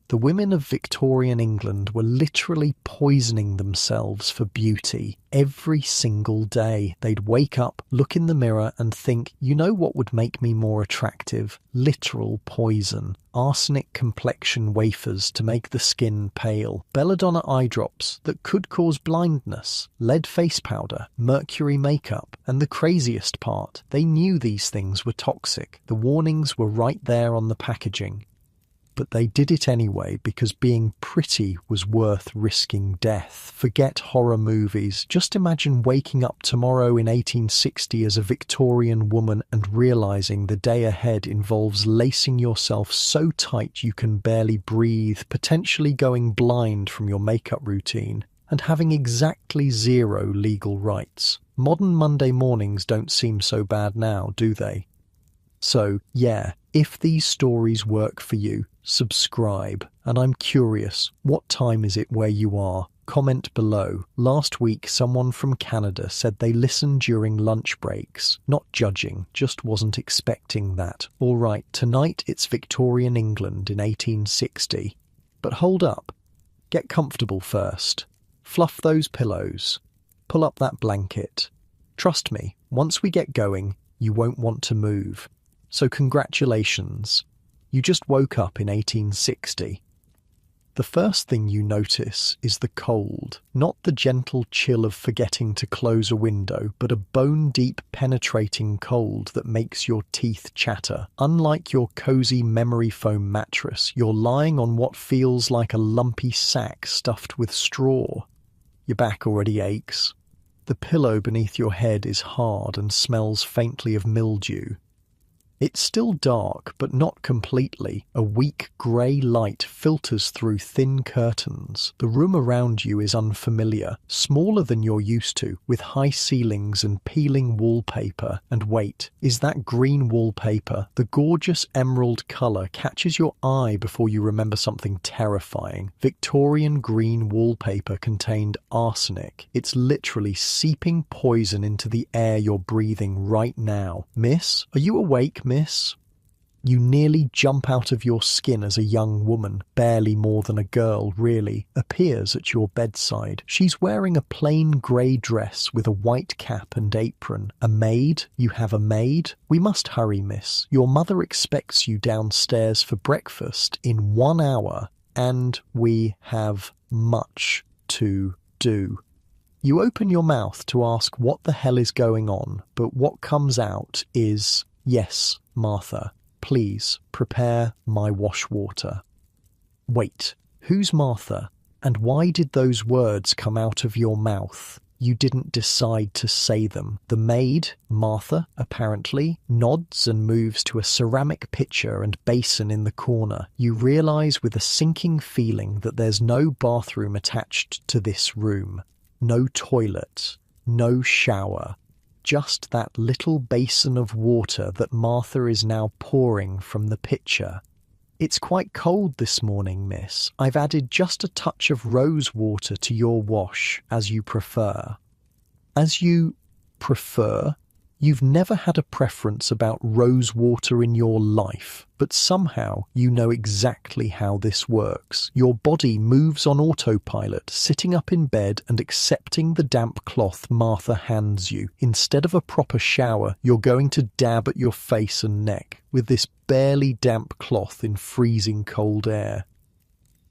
The women of Victorian England were literally poisoning themselves for beauty every single day. They'd wake up, look in the mirror and think, you know what would make me more attractive? Literal poison. Arsenic complexion wafers to make the skin pale. Belladonna eye drops that could cause blindness. Lead face powder. Mercury makeup. And the craziest part, they knew these things were toxic. The warnings were right there on the packaging. But they did it anyway because being pretty was worth risking death. Forget horror movies. Just imagine waking up tomorrow in 1860 as a Victorian woman and realizing the day ahead involves lacing yourself so tight you can barely breathe, potentially going blind from your makeup routine, and having exactly zero legal rights. Modern Monday mornings don't seem so bad now, do they? So, yeah, if these stories work for you, subscribe. And I'm curious, what time is it where you are? Comment below. Last week, someone from Canada said they listened during lunch breaks. Not judging, just wasn't expecting that. All right, tonight it's Victorian England in 1860. But hold up. Get comfortable first. Fluff those pillows. Pull up that blanket. Trust me, once we get going, you won't want to move. So congratulations. You just woke up in 1860. The first thing you notice is the cold, not the gentle chill of forgetting to close a window, but a bone-deep penetrating cold that makes your teeth chatter. Unlike your cozy memory foam mattress, you're lying on what feels like a lumpy sack stuffed with straw. Your back already aches. The pillow beneath your head is hard and smells faintly of mildew. It's still dark, but not completely. A weak grey light filters through thin curtains. The room around you is unfamiliar, smaller than you're used to, with high ceilings and peeling wallpaper. And wait, is that green wallpaper? The gorgeous emerald colour catches your eye before you remember something terrifying. Victorian green wallpaper contained arsenic. It's literally seeping poison into the air you're breathing right now. Miss, are you awake? Miss? You nearly jump out of your skin as a young woman, barely more than a girl really, appears at your bedside. She's wearing a plain grey dress with a white cap and apron. A maid? You have a maid? We must hurry, miss. Your mother expects you downstairs for breakfast in 1 hour, and we have much to do. You open your mouth to ask what the hell is going on, but what comes out is, yes, Martha, please prepare my wash water. Wait, who's Martha? And why did those words come out of your mouth? You didn't decide to say them. The maid, Martha, apparently, nods and moves to a ceramic pitcher and basin in the corner. You realise with a sinking feeling that there's no bathroom attached to this room. No toilet. No shower. Just that little basin of water that Martha is now pouring from the pitcher. It's quite cold this morning, miss. I've added just a touch of rose water to your wash, as you prefer. As you prefer? You've never had a preference about rose water in your life, but somehow you know exactly how this works. Your body moves on autopilot, sitting up in bed and accepting the damp cloth Martha hands you. Instead of a proper shower, you're going to dab at your face and neck with this barely damp cloth in freezing cold air.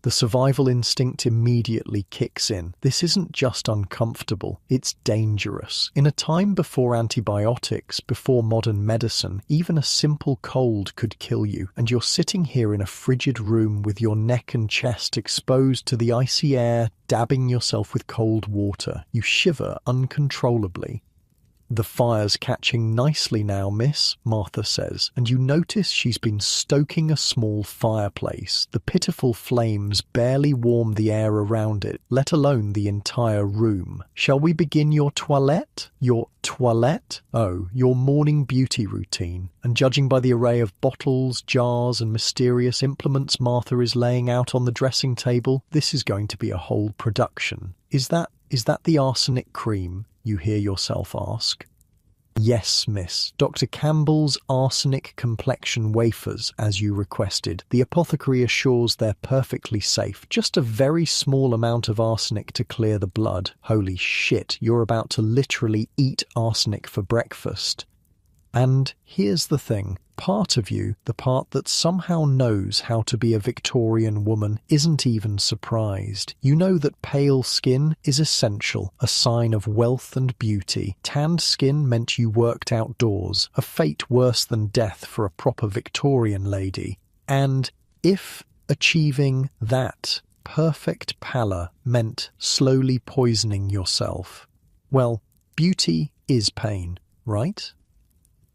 The survival instinct immediately kicks in. This isn't just uncomfortable, it's dangerous. In a time before antibiotics, before modern medicine, even a simple cold could kill you, and you're sitting here in a frigid room with your neck and chest exposed to the icy air, dabbing yourself with cold water. You shiver uncontrollably. The fire's catching nicely now, miss, Martha says, and you notice she's been stoking a small fireplace. The pitiful flames barely warm the air around it, let alone the entire room. Shall we begin your toilette? Your toilette? Oh, your morning beauty routine. And judging by the array of bottles, jars, and mysterious implements Martha is laying out on the dressing table, this is going to be a whole production. Is that the arsenic cream? You hear yourself ask. Yes, miss. Dr. Campbell's arsenic complexion wafers, as you requested. The apothecary assures they're perfectly safe. Just a very small amount of arsenic to clear the blood. Holy shit, you're about to literally eat arsenic for breakfast. And here's the thing. Part of you, the part that somehow knows how to be a Victorian woman, isn't even surprised. You know that pale skin is essential, a sign of wealth and beauty. Tanned skin meant you worked outdoors, a fate worse than death for a proper Victorian lady. And if achieving that perfect pallor meant slowly poisoning yourself, well, beauty is pain, right?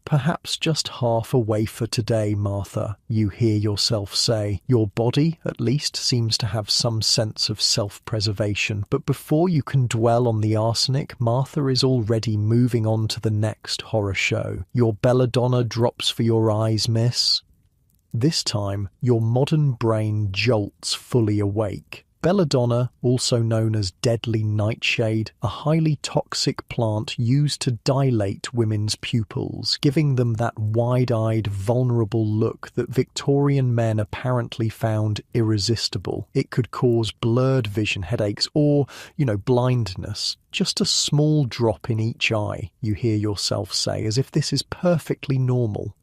Perhaps just half a wafer today, Martha, you hear yourself say. Your body, at least, seems to have some sense of self-preservation. But before you can dwell on the arsenic, Martha is already moving on to the next horror show. Your belladonna drops for your eyes, miss. This time, your modern brain jolts fully awake. Belladonna, also known as deadly nightshade, a highly toxic plant used to dilate women's pupils, giving them that wide-eyed, vulnerable look that Victorian men apparently found irresistible. It could cause blurred vision, headaches, or, blindness. Just a small drop in each eye, you hear yourself say, as if this is perfectly normal.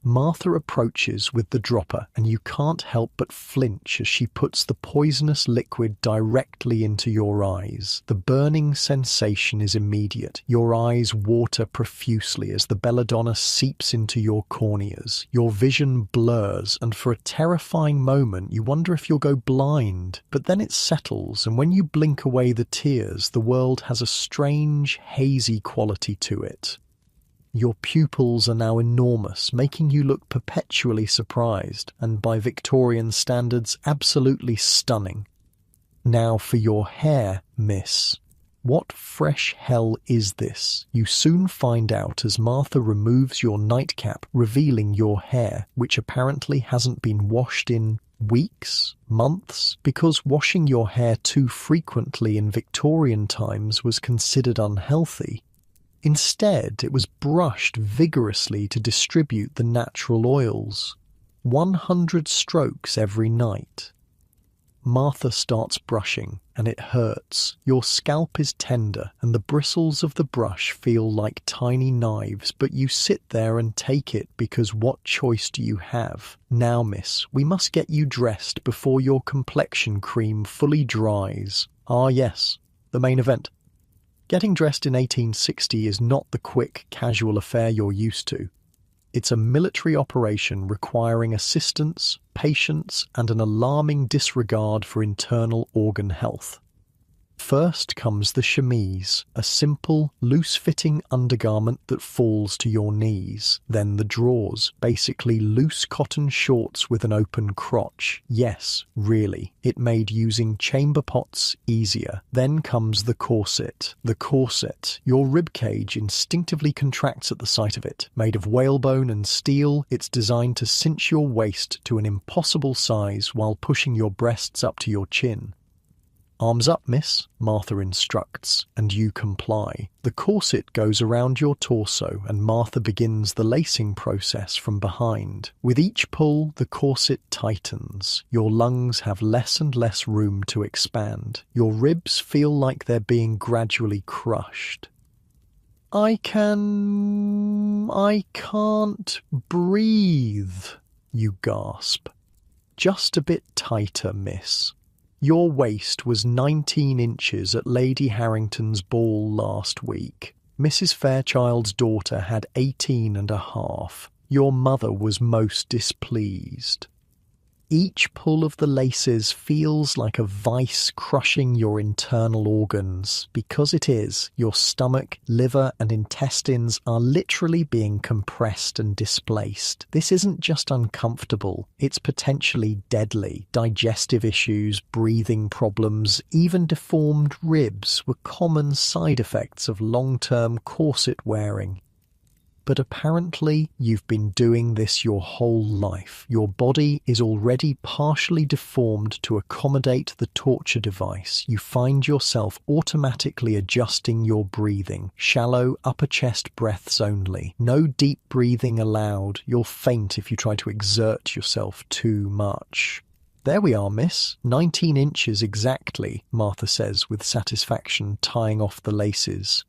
Martha approaches with the dropper, and you can't help but flinch as she puts the poisonous liquid directly into your eyes. The burning sensation is immediate. Your eyes water profusely as the belladonna seeps into your corneas. Your vision blurs, and for a terrifying moment you wonder if you'll go blind. But then it settles, and when you blink away the tears, the world has a strange, hazy quality to it. Your pupils are now enormous, making you look perpetually surprised, and by Victorian standards, absolutely stunning. Now for your hair, miss. What fresh hell is this? You soon find out as Martha removes your nightcap, revealing your hair, which apparently hasn't been washed in weeks, months, because washing your hair too frequently in Victorian times was considered unhealthy. Instead, it was brushed vigorously to distribute the natural oils. 100 strokes every night. Martha starts brushing, and it hurts. Your scalp is tender, and the bristles of the brush feel like tiny knives, but you sit there and take it because what choice do you have? Now, miss, we must get you dressed before your complexion cream fully dries. Ah, yes, the main event. Getting dressed in 1860 is not the quick, casual affair you're used to. It's a military operation requiring assistance, patience, and an alarming disregard for internal organ health. First comes the chemise, a simple, loose-fitting undergarment that falls to your knees. Then the drawers, basically loose cotton shorts with an open crotch. Yes, really, it made using chamber pots easier. Then comes the corset. The corset, your ribcage instinctively contracts at the sight of it. Made of whalebone and steel, it's designed to cinch your waist to an impossible size while pushing your breasts up to your chin. Arms up, miss, Martha instructs, and you comply. The corset goes around your torso, and Martha begins the lacing process from behind. With each pull, the corset tightens. Your lungs have less and less room to expand. Your ribs feel like they're being gradually crushed. I can't breathe, you gasp. Just a bit tighter, miss. Your waist was 19 inches at Lady Harrington's ball last week. Mrs. Fairchild's daughter had 18 and a half. Your mother was most displeased. Each pull of the laces feels like a vice crushing your internal organs. Because it is, your stomach, liver, and intestines are literally being compressed and displaced. This isn't just uncomfortable, it's potentially deadly. Digestive issues, breathing problems, even deformed ribs were common side effects of long-term corset wearing. But apparently, you've been doing this your whole life. Your body is already partially deformed to accommodate the torture device. You find yourself automatically adjusting your breathing. Shallow, upper chest breaths only. No deep breathing allowed. You'll faint if you try to exert yourself too much. There we are, miss. 19 inches exactly, Martha says with satisfaction, tying off the laces.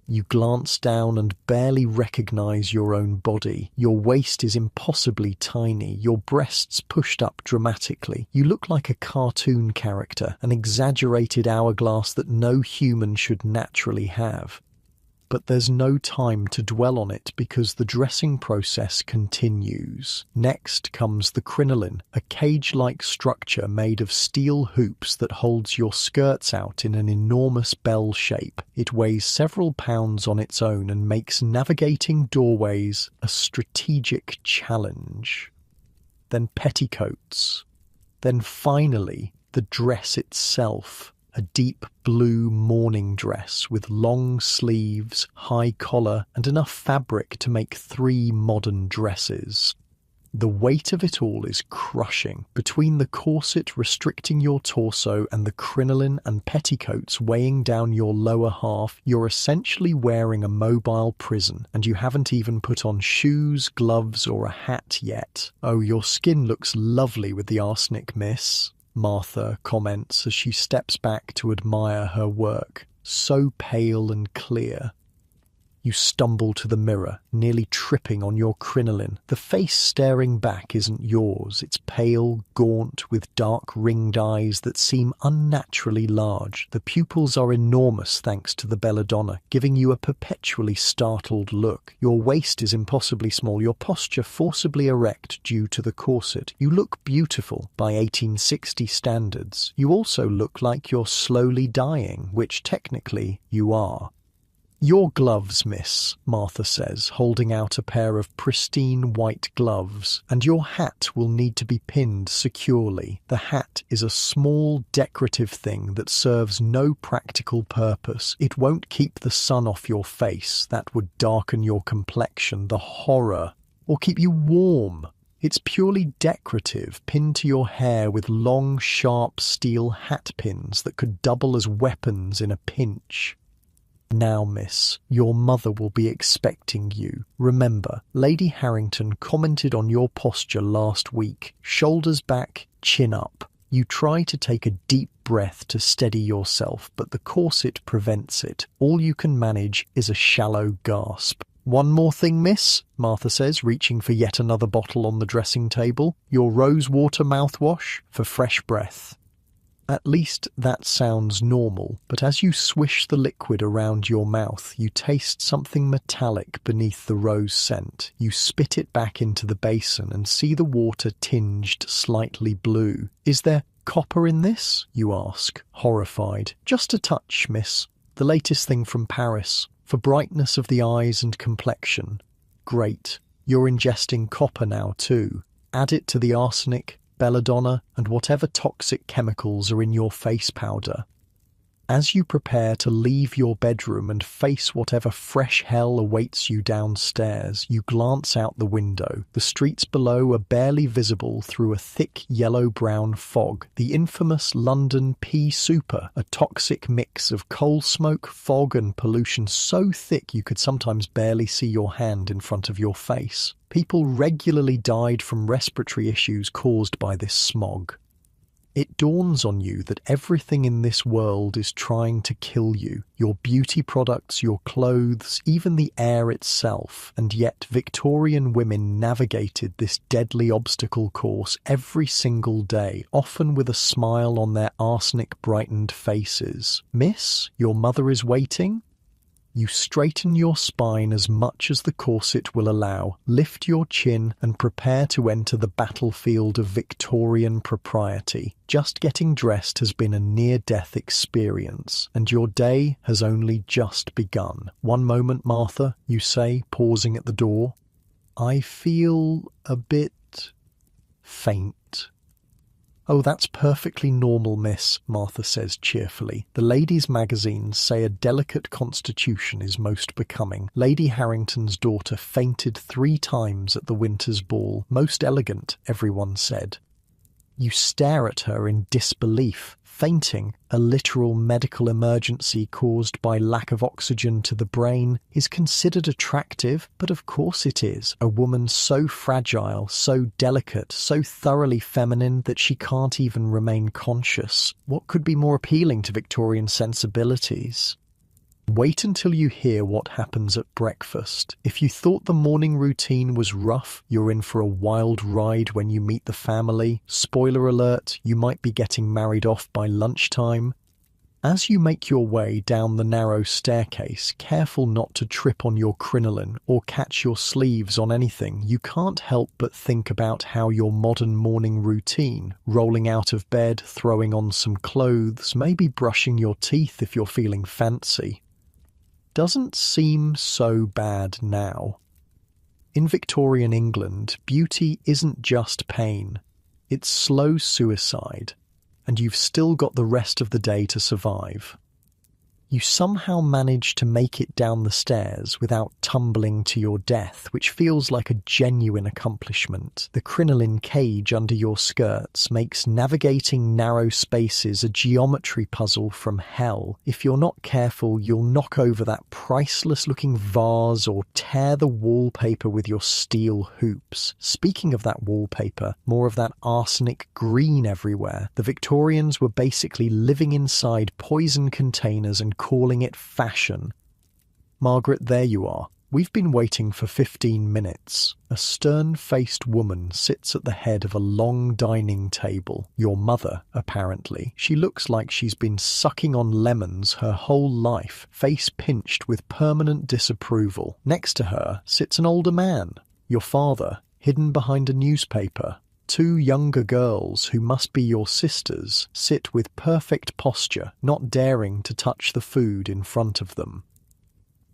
You glance down and barely recognize your own body. Your waist is impossibly tiny, your breasts pushed up dramatically. You look like a cartoon character, an exaggerated hourglass that no human should naturally have. But there's no time to dwell on it because the dressing process continues. Next comes the crinoline, a cage-like structure made of steel hoops that holds your skirts out in an enormous bell shape. It weighs several pounds on its own and makes navigating doorways a strategic challenge. Then petticoats. Then finally, the dress itself. A deep blue morning dress with long sleeves, high collar, and enough fabric to make 3 modern dresses. The weight of it all is crushing. Between the corset restricting your torso and the crinoline and petticoats weighing down your lower half, you're essentially wearing a mobile prison, and you haven't even put on shoes, gloves, or a hat yet. Oh, your skin looks lovely with the arsenic, miss, Martha comments as she steps back to admire her work. So pale and clear. You stumble to the mirror, nearly tripping on your crinoline. The face staring back isn't yours. It's pale, gaunt, with dark ringed eyes that seem unnaturally large. The pupils are enormous thanks to the belladonna, giving you a perpetually startled look. Your waist is impossibly small, your posture forcibly erect due to the corset. You look beautiful by 1860 standards. You also look like you're slowly dying, which technically you are. Your gloves, miss, Martha says, holding out a pair of pristine white gloves, and your hat will need to be pinned securely. The hat is a small decorative thing that serves no practical purpose. It won't keep the sun off your face, that would darken your complexion, the horror, or keep you warm. It's purely decorative, pinned to your hair with long, sharp steel hat pins that could double as weapons in a pinch. Now, miss, your mother will be expecting you. Remember, Lady Harrington commented on your posture last week. Shoulders back, chin up. You try to take a deep breath to steady yourself, but the corset prevents it. All you can manage is a shallow gasp. One more thing, miss, Martha says, reaching for yet another bottle on the dressing table. Your rosewater mouthwash for fresh breath. At least that sounds normal, but as you swish the liquid around your mouth, you taste something metallic beneath the rose scent. You spit it back into the basin and see the water tinged slightly blue. Is there copper in this? You ask, horrified. Just a touch, miss. The latest thing from Paris, for brightness of the eyes and complexion. Great. You're ingesting copper now too. Add it to the arsenic, belladonna, and whatever toxic chemicals are in your face powder. As you prepare to leave your bedroom and face whatever fresh hell awaits you downstairs, you glance out the window. The streets below are barely visible through a thick yellow-brown fog, the infamous London pea super, a toxic mix of coal smoke, fog and pollution so thick you could sometimes barely see your hand in front of your face. People regularly died from respiratory issues caused by this smog. It dawns on you that everything in this world is trying to kill you. Your beauty products, your clothes, even the air itself. And yet Victorian women navigated this deadly obstacle course every single day, often with a smile on their arsenic-brightened faces. Miss, your mother is waiting? You straighten your spine as much as the corset will allow, lift your chin and prepare to enter the battlefield of Victorian propriety. Just getting dressed has been a near-death experience, and your day has only just begun. One moment, Martha, you say, pausing at the door. I feel a bit faint. "Oh, that's perfectly normal, miss," Martha says cheerfully. "The ladies' magazines say a delicate constitution is most becoming. Lady Harrington's daughter fainted 3 times at the winter's ball. Most elegant, everyone said." You stare at her in disbelief. Fainting, a literal medical emergency caused by lack of oxygen to the brain, is considered attractive, but of course it is. A woman so fragile, so delicate, so thoroughly feminine that she can't even remain conscious. What could be more appealing to Victorian sensibilities? Wait until you hear what happens at breakfast. If you thought the morning routine was rough, you're in for a wild ride when you meet the family. Spoiler alert, you might be getting married off by lunchtime. As you make your way down the narrow staircase, careful not to trip on your crinoline or catch your sleeves on anything, you can't help but think about how your modern morning routine, rolling out of bed, throwing on some clothes, maybe brushing your teeth if you're feeling fancy, doesn't seem so bad now. In Victorian England, beauty isn't just pain, it's slow suicide, and you've still got the rest of the day to survive. You somehow manage to make it down the stairs without tumbling to your death, which feels like a genuine accomplishment. The crinoline cage under your skirts makes navigating narrow spaces a geometry puzzle from hell. If you're not careful, you'll knock over that priceless-looking vase or tear the wallpaper with your steel hoops. Speaking of that wallpaper, more of that arsenic green everywhere. The Victorians were basically living inside poison containers and calling it fashion. Margaret, there you are. We've been waiting for 15 minutes. A stern-faced woman sits at the head of a long dining table. Your mother, apparently. She looks like she's been sucking on lemons her whole life, face pinched with permanent disapproval. Next to her sits an older man. Your father, hidden behind a newspaper. 2 younger girls, who must be your sisters, sit with perfect posture, not daring to touch the food in front of them.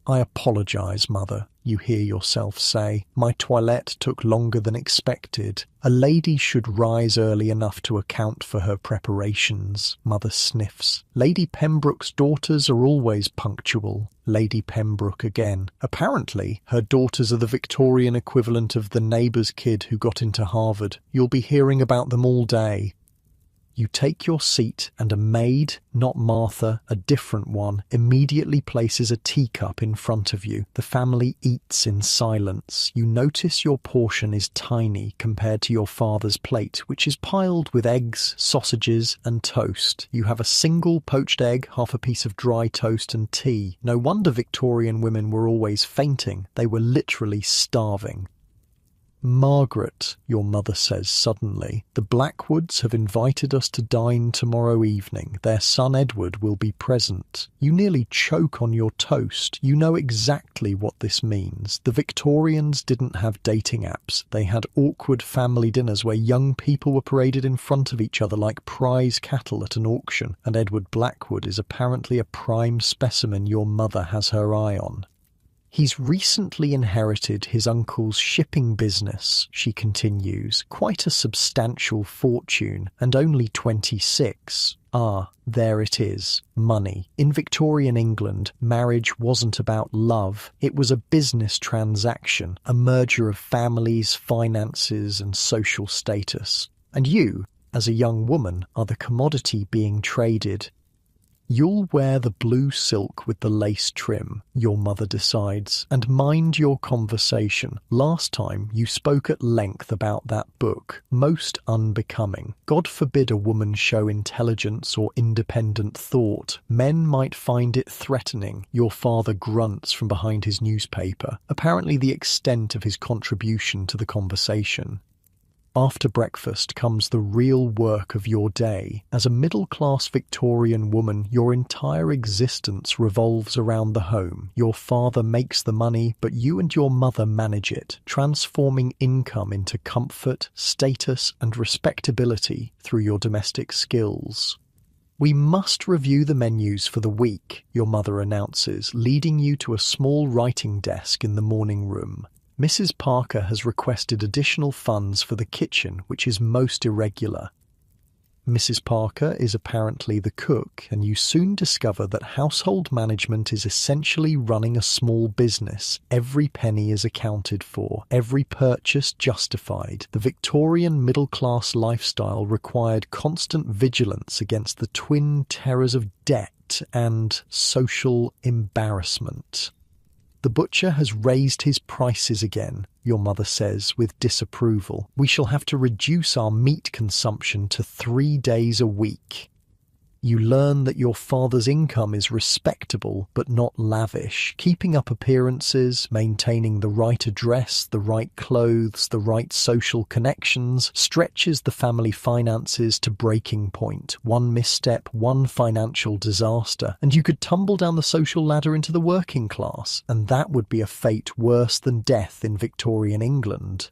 "I apologise, Mother," you hear yourself say. "My toilette took longer than expected. A lady should rise early enough to account for her preparations," Mother sniffs. "Lady Pembroke's daughters are always punctual." Lady Pembroke again. "Apparently, her daughters are the Victorian equivalent of the neighbour's kid who got into Harvard. You'll be hearing about them all day." You take your seat and a maid, not Martha, a different one, immediately places a teacup in front of you. The family eats in silence. You notice your portion is tiny compared to your father's plate, which is piled with eggs, sausages and toast. You have a single poached egg, half a piece of dry toast and tea. No wonder Victorian women were always fainting. They were literally starving. "Margaret," your mother says suddenly, "the Blackwoods have invited us to dine tomorrow evening. Their son Edward will be present." You nearly choke on your toast. You know exactly what this means. The Victorians didn't have dating apps. They had awkward family dinners where young people were paraded in front of each other like prize cattle at an auction, and Edward Blackwood is apparently a prime specimen your mother has her eye on. "He's recently inherited his uncle's shipping business," she continues, "quite a substantial fortune, and only 26. Ah, there it is. Money. In Victorian England, marriage wasn't about love. It was a business transaction, a merger of families, finances, and social status. And you, as a young woman, are the commodity being traded. You'll wear the blue silk with the lace trim, your mother decides, and mind your conversation. Last time you spoke at length about that book. Most unbecoming. God forbid a woman show intelligence or independent thought. Men might find it threatening. Your father grunts from behind his newspaper, apparently the extent of his contribution to the conversation. After breakfast comes the real work of your day. As a middle-class Victorian woman, your entire existence revolves around the home. Your father makes the money, but you and your mother manage it, transforming income into comfort, status, and respectability through your domestic skills. "We must review the menus for the week," your mother announces, leading you to a small writing desk in the morning room. "Mrs. Parker has requested additional funds for the kitchen, which is most irregular." Mrs. Parker is apparently the cook, and you soon discover that household management is essentially running a small business. Every penny is accounted for, every purchase justified. The Victorian middle-class lifestyle required constant vigilance against the twin terrors of debt and social embarrassment. The butcher has raised his prices again, your mother says with disapproval. We shall have to reduce our meat consumption to 3 days a week. You learn that your father's income is respectable but not lavish, keeping up appearances, maintaining the right address, the right clothes, the right social connections, stretches the family finances to breaking point. One misstep, one financial disaster, and you could tumble down the social ladder into the working class, and that would be a fate worse than death in Victorian England.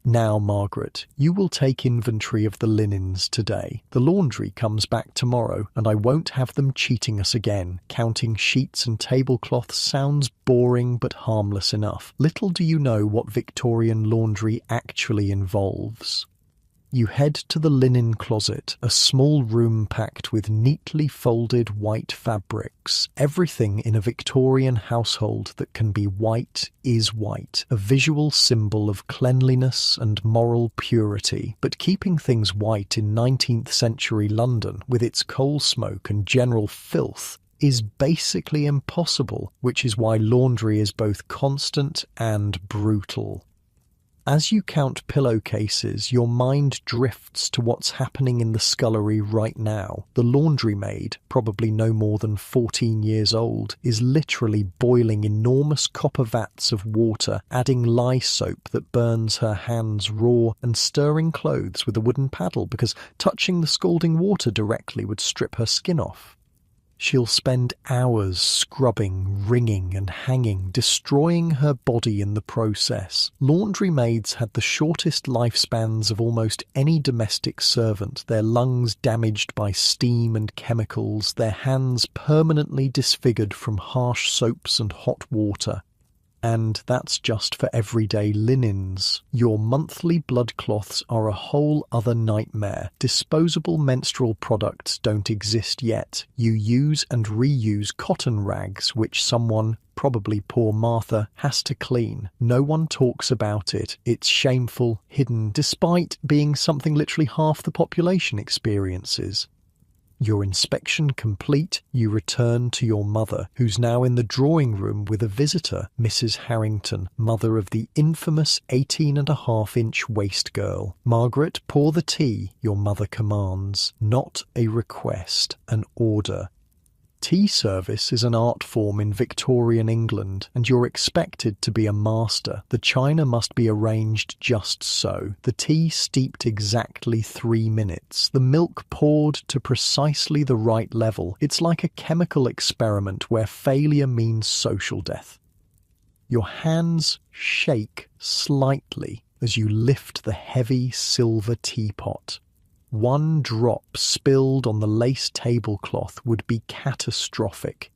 Now, Margaret, you will take inventory of the linens today. The laundry comes back tomorrow, and I won't have them cheating us again. Counting sheets and tablecloths sounds boring but harmless enough. Little do you know what Victorian laundry actually involves. You head to the linen closet, a small room packed with neatly folded white fabrics. Everything in a Victorian household that can be white is white, a visual symbol of cleanliness and moral purity. But keeping things white in 19th century London, with its coal smoke and general filth, is basically impossible, which is why laundry is both constant and brutal. As you count pillowcases, your mind drifts to what's happening in the scullery right now. The laundry maid, probably no more than 14 years old, is literally boiling enormous copper vats of water, adding lye soap that burns her hands raw, and stirring clothes with a wooden paddle because touching the scalding water directly would strip her skin off. She'll spend hours scrubbing, wringing and hanging, destroying her body in the process. Laundry maids had the shortest lifespans of almost any domestic servant, their lungs damaged by steam and chemicals, their hands permanently disfigured from harsh soaps and hot water. And that's just for everyday linens. Your monthly blood cloths are a whole other nightmare. Disposable menstrual products don't exist yet. You use and reuse cotton rags, which someone, probably poor Martha, has to clean. No one talks about it. It's shameful, hidden, despite being something literally half the population experiences. Your inspection complete, you return to your mother, who's now in the drawing room with a visitor, Mrs. Harrington, mother of the infamous 18.5-inch waist girl. Margaret, pour the tea, your mother commands. Not a request, an order. Tea service is an art form in Victorian England, and you're expected to be a master. The china must be arranged just so. The tea steeped exactly 3 minutes. The milk poured to precisely the right level. It's like a chemical experiment where failure means social death. Your hands shake slightly as you lift the heavy silver teapot. One drop spilled on the lace tablecloth would be catastrophic.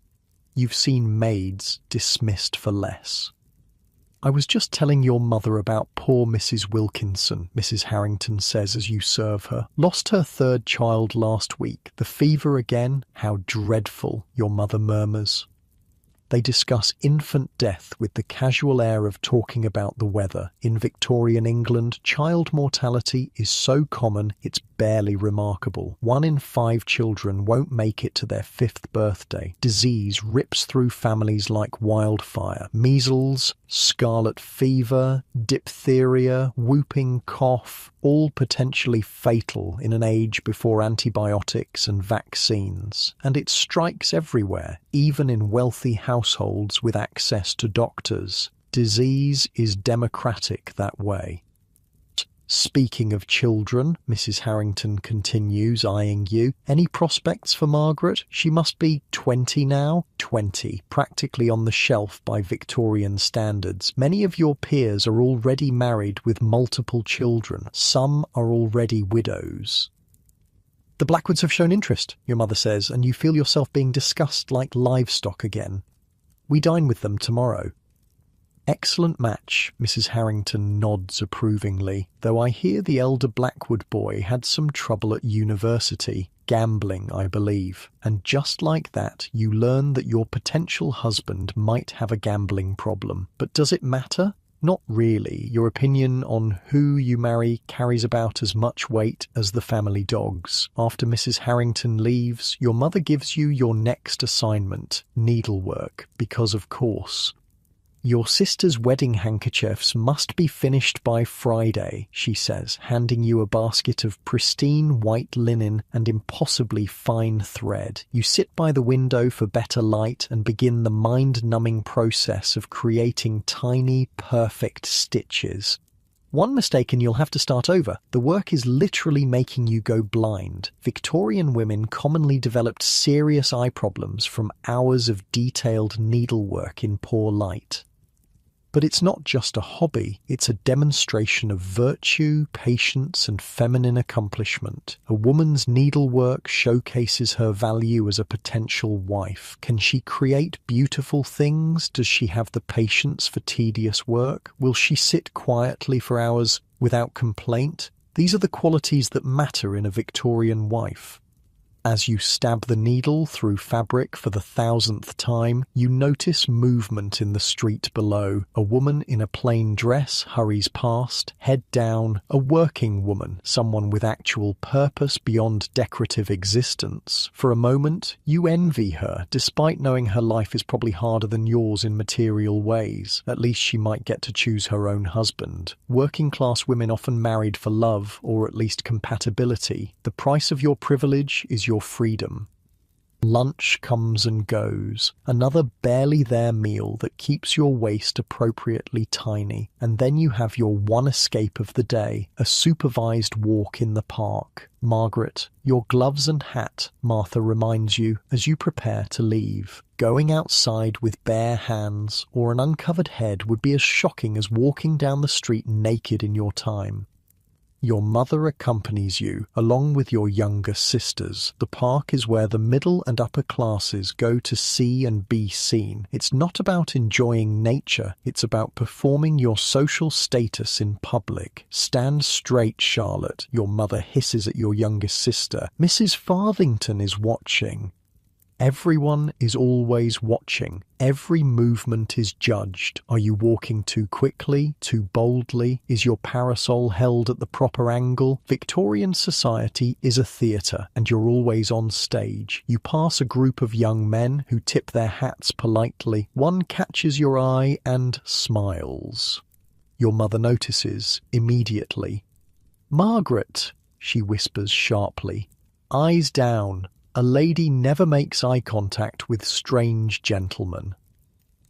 You've seen maids dismissed for less. I was just telling your mother about poor Mrs. Wilkinson, Mrs. Harrington says as you serve her. Lost her 3rd child last week. The fever again? How dreadful, your mother murmurs. They discuss infant death with the casual air of talking about the weather. In Victorian England, child mortality is so common it's barely remarkable. 1 in 5 children won't make it to their 5th birthday. Disease rips through families like wildfire. Measles, scarlet fever, diphtheria, whooping cough, all potentially fatal in an age before antibiotics and vaccines. And it strikes everywhere, even in wealthy households with access to doctors. Disease is democratic that way. Speaking of children, Mrs. Harrington continues, eyeing you. Any prospects for Margaret? She must be 20 now? 20, practically on the shelf by Victorian standards. Many of your peers are already married with multiple children. Some are already widows. The Blackwoods have shown interest, your mother says, and you feel yourself being discussed like livestock again. We dine with them tomorrow. Excellent match, Mrs. Harrington nods approvingly, though I hear the elder Blackwood boy had some trouble at university, gambling, I believe. And just like that, you learn that your potential husband might have a gambling problem. But does it matter? Not really. Your opinion on who you marry carries about as much weight as the family dogs. After Mrs. Harrington leaves, your mother gives you your next assignment, needlework, because of course. Your sister's wedding handkerchiefs must be finished by Friday, she says, handing you a basket of pristine white linen and impossibly fine thread. You sit by the window for better light and begin the mind-numbing process of creating tiny, perfect stitches. One mistake and you'll have to start over. The work is literally making you go blind. Victorian women commonly developed serious eye problems from hours of detailed needlework in poor light. But it's not just a hobby, it's a demonstration of virtue, patience, and feminine accomplishment. A woman's needlework showcases her value as a potential wife. Can she create beautiful things? Does she have the patience for tedious work? Will she sit quietly for hours without complaint? These are the qualities that matter in a Victorian wife. As you stab the needle through fabric for the 1,000th time, you notice movement in the street below. A woman in a plain dress hurries past, head down. A working woman, someone with actual purpose beyond decorative existence. For a moment, you envy her, despite knowing her life is probably harder than yours in material ways. At least she might get to choose her own husband. Working-class women often married for love, or at least compatibility. The price of your privilege is your freedom. Lunch comes and goes, another barely there meal that keeps your waist appropriately tiny, and then you have your one escape of the day, a supervised walk in the park. Margaret, your gloves and hat, Martha reminds you as you prepare to leave. Going outside with bare hands or an uncovered head would be as shocking as walking down the street naked in your time. Your mother accompanies you, along with your younger sisters. The park is where the middle and upper classes go to see and be seen. It's not about enjoying nature, it's about performing your social status in public. Stand straight, Charlotte, your mother hisses at your youngest sister. Mrs. Farthington is watching. Everyone is always watching. Every movement is judged. Are you walking too quickly, too boldly? Is your parasol held at the proper angle? Victorian society is a theatre, and you're always on stage. You pass a group of young men who tip their hats politely. One catches your eye and smiles. Your mother notices immediately. "Margaret," she whispers sharply. Eyes down. A lady never makes eye contact with strange gentlemen.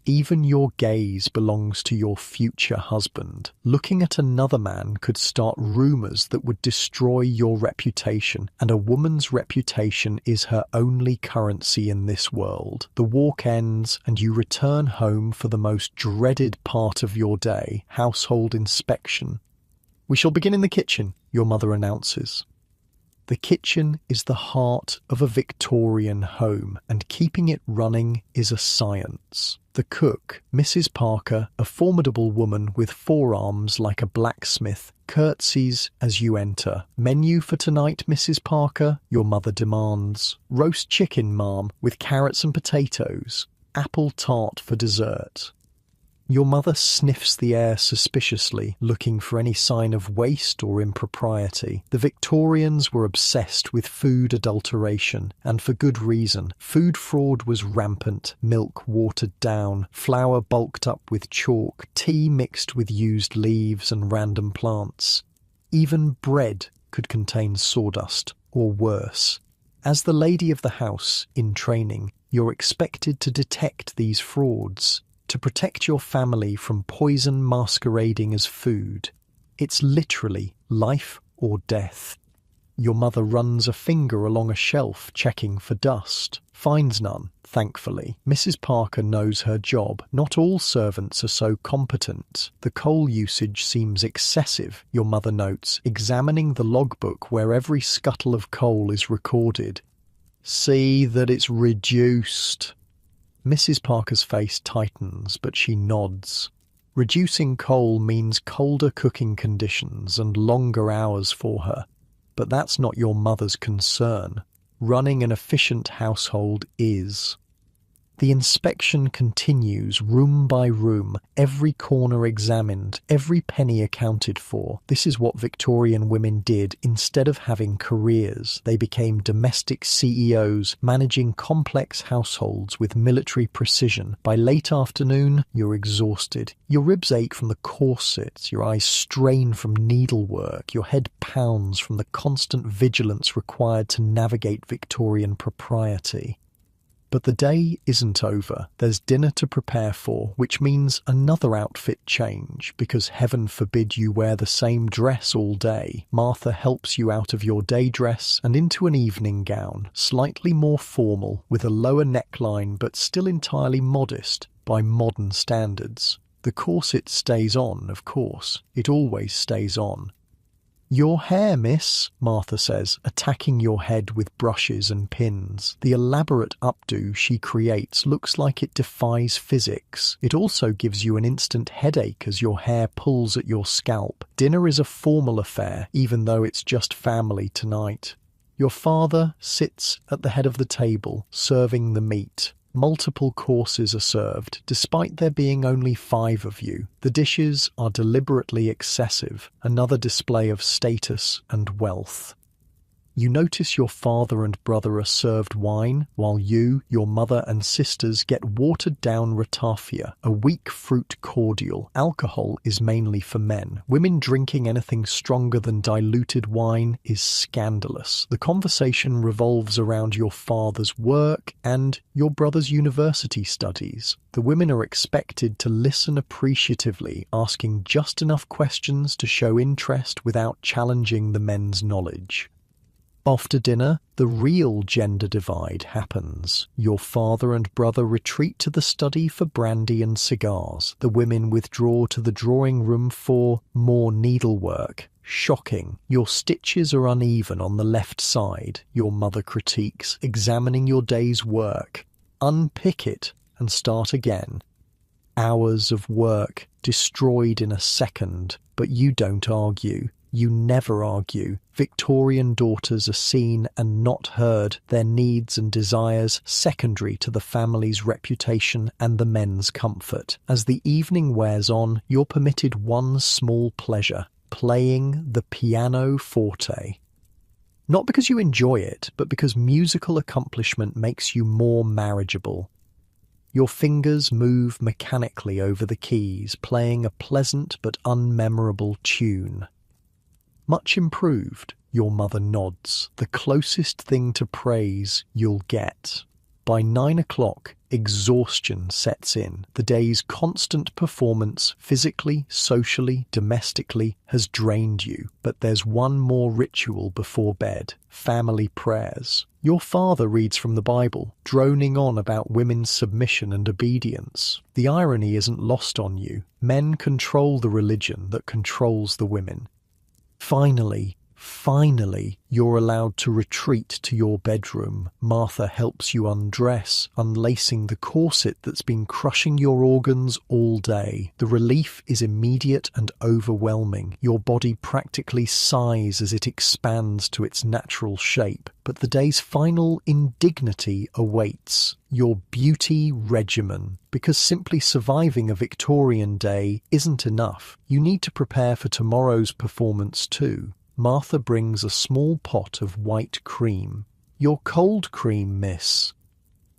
Even your gaze belongs to your future husband. Looking at another man could start rumours that would destroy your reputation, and a woman's reputation is her only currency in this world. The walk ends, and you return home for the most dreaded part of your day, household inspection. "We shall begin in the kitchen," your mother announces. The kitchen is the heart of a Victorian home, and keeping it running is a science. The cook, Mrs. Parker, a formidable woman with forearms like a blacksmith, curtsies as you enter. "Menu for tonight, Mrs. Parker?" your mother demands. "Roast chicken, ma'am, with carrots and potatoes. Apple tart for dessert." Your mother sniffs the air suspiciously, looking for any sign of waste or impropriety. The Victorians were obsessed with food adulteration, and for good reason. Food fraud was rampant, milk watered down, flour bulked up with chalk, tea mixed with used leaves and random plants. Even bread could contain sawdust, or worse. As the lady of the house, in training, you're expected to detect these frauds, to protect your family from poison masquerading as food. It's literally life or death. Your mother runs a finger along a shelf, checking for dust. Finds none, thankfully. Mrs. Parker knows her job. Not all servants are so competent. The coal usage seems excessive, your mother notes, examining the logbook where every scuttle of coal is recorded. "See that it's reduced." Mrs. Parker's face tightens, but she nods. Reducing coal means colder cooking conditions and longer hours for her. But that's not your mother's concern. Running an efficient household is. The inspection continues room by room, every corner examined, every penny accounted for. This is what Victorian women did. Instead of having careers, they became domestic CEOs, managing complex households with military precision. By late afternoon, you're exhausted. Your ribs ache from the corsets, your eyes strain from needlework, your head pounds from the constant vigilance required to navigate Victorian propriety. But the day isn't over. There's dinner to prepare for, which means another outfit change, because heaven forbid you wear the same dress all day. Martha helps you out of your day dress and into an evening gown, slightly more formal, with a lower neckline but still entirely modest by modern standards. The corset stays on, of course. It always stays on. "Your hair, miss," Martha says, attacking your head with brushes and pins. The elaborate updo she creates looks like it defies physics. It also gives you an instant headache as your hair pulls at your scalp. Dinner is a formal affair, even though it's just family tonight. Your father sits at the head of the table, serving the meat. Multiple courses are served, despite there being only 5 of you. The dishes are deliberately excessive, another display of status and wealth. You notice your father and brother are served wine, while you, your mother and sisters get watered-down ratafia, a weak fruit cordial. Alcohol is mainly for men. Women drinking anything stronger than diluted wine is scandalous. The conversation revolves around your father's work and your brother's university studies. The women are expected to listen appreciatively, asking just enough questions to show interest without challenging the men's knowledge. After dinner, the real gender divide happens. Your father and brother retreat to the study for brandy and cigars. The women withdraw to the drawing room for more needlework. Shocking. Your stitches are uneven on the left side, your mother critiques, examining your day's work. Unpick it and start again. Hours of work, destroyed in a second, but you don't argue. You never argue. Victorian daughters are seen and not heard, their needs and desires secondary to the family's reputation and the men's comfort. As the evening wears on, you're permitted one small pleasure: playing the piano forte. Not because you enjoy it, but because musical accomplishment makes you more marriageable. Your fingers move mechanically over the keys, playing a pleasant but unmemorable tune. Much improved, your mother nods. The closest thing to praise you'll get. By 9 o'clock, exhaustion sets in. The day's constant performance, physically, socially, domestically, has drained you. But there's one more ritual before bed: family prayers. Your father reads from the Bible, droning on about women's submission and obedience. The irony isn't lost on you. Men control the religion that controls the women. Finally, you're allowed to retreat to your bedroom. Martha helps you undress, unlacing the corset that's been crushing your organs all day. The relief is immediate and overwhelming. Your body practically sighs as it expands to its natural shape. But the day's final indignity awaits: your beauty regimen. Because simply surviving a Victorian day isn't enough. You need to prepare for tomorrow's performance too. Martha brings a small pot of white cream. "Your cold cream, miss."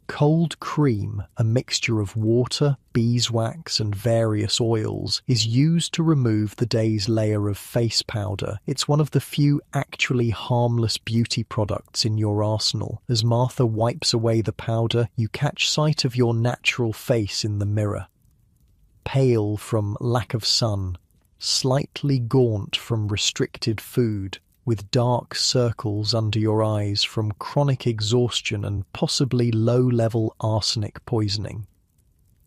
Cold cream, a mixture of water, beeswax and various oils, is used to remove the day's layer of face powder. It's one of the few actually harmless beauty products in your arsenal. As Martha wipes away the powder, you catch sight of your natural face in the mirror. Pale from lack of sun, slightly gaunt from restricted food, with dark circles under your eyes from chronic exhaustion and possibly low-level arsenic poisoning.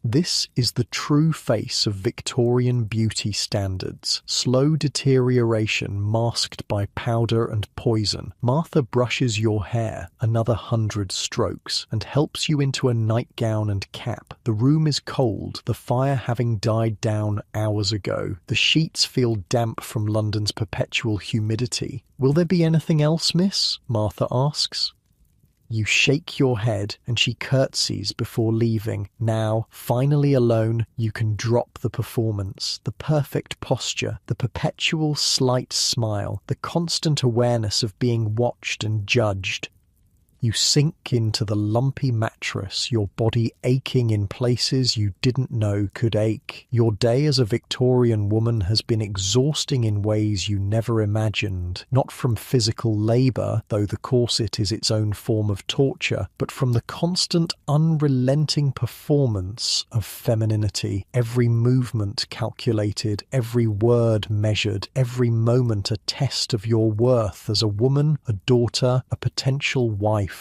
This is the true face of Victorian beauty standards. Slow deterioration masked by powder and poison. Martha brushes your hair, another 100 strokes, and helps you into a nightgown and cap. The room is cold, the fire having died down hours ago. The sheets feel damp from London's perpetual humidity. "Will there be anything else, miss?" Martha asks. You shake your head and she curtsies before leaving. Now, finally alone, you can drop the performance, the perfect posture, the perpetual slight smile, the constant awareness of being watched and judged. You sink into the lumpy mattress, your body aching in places you didn't know could ache. Your day as a Victorian woman has been exhausting in ways you never imagined, not from physical labour, though the corset is its own form of torture, but from the constant, unrelenting performance of femininity, every movement calculated, every word measured, every moment a test of your worth as a woman, a daughter, a potential wife.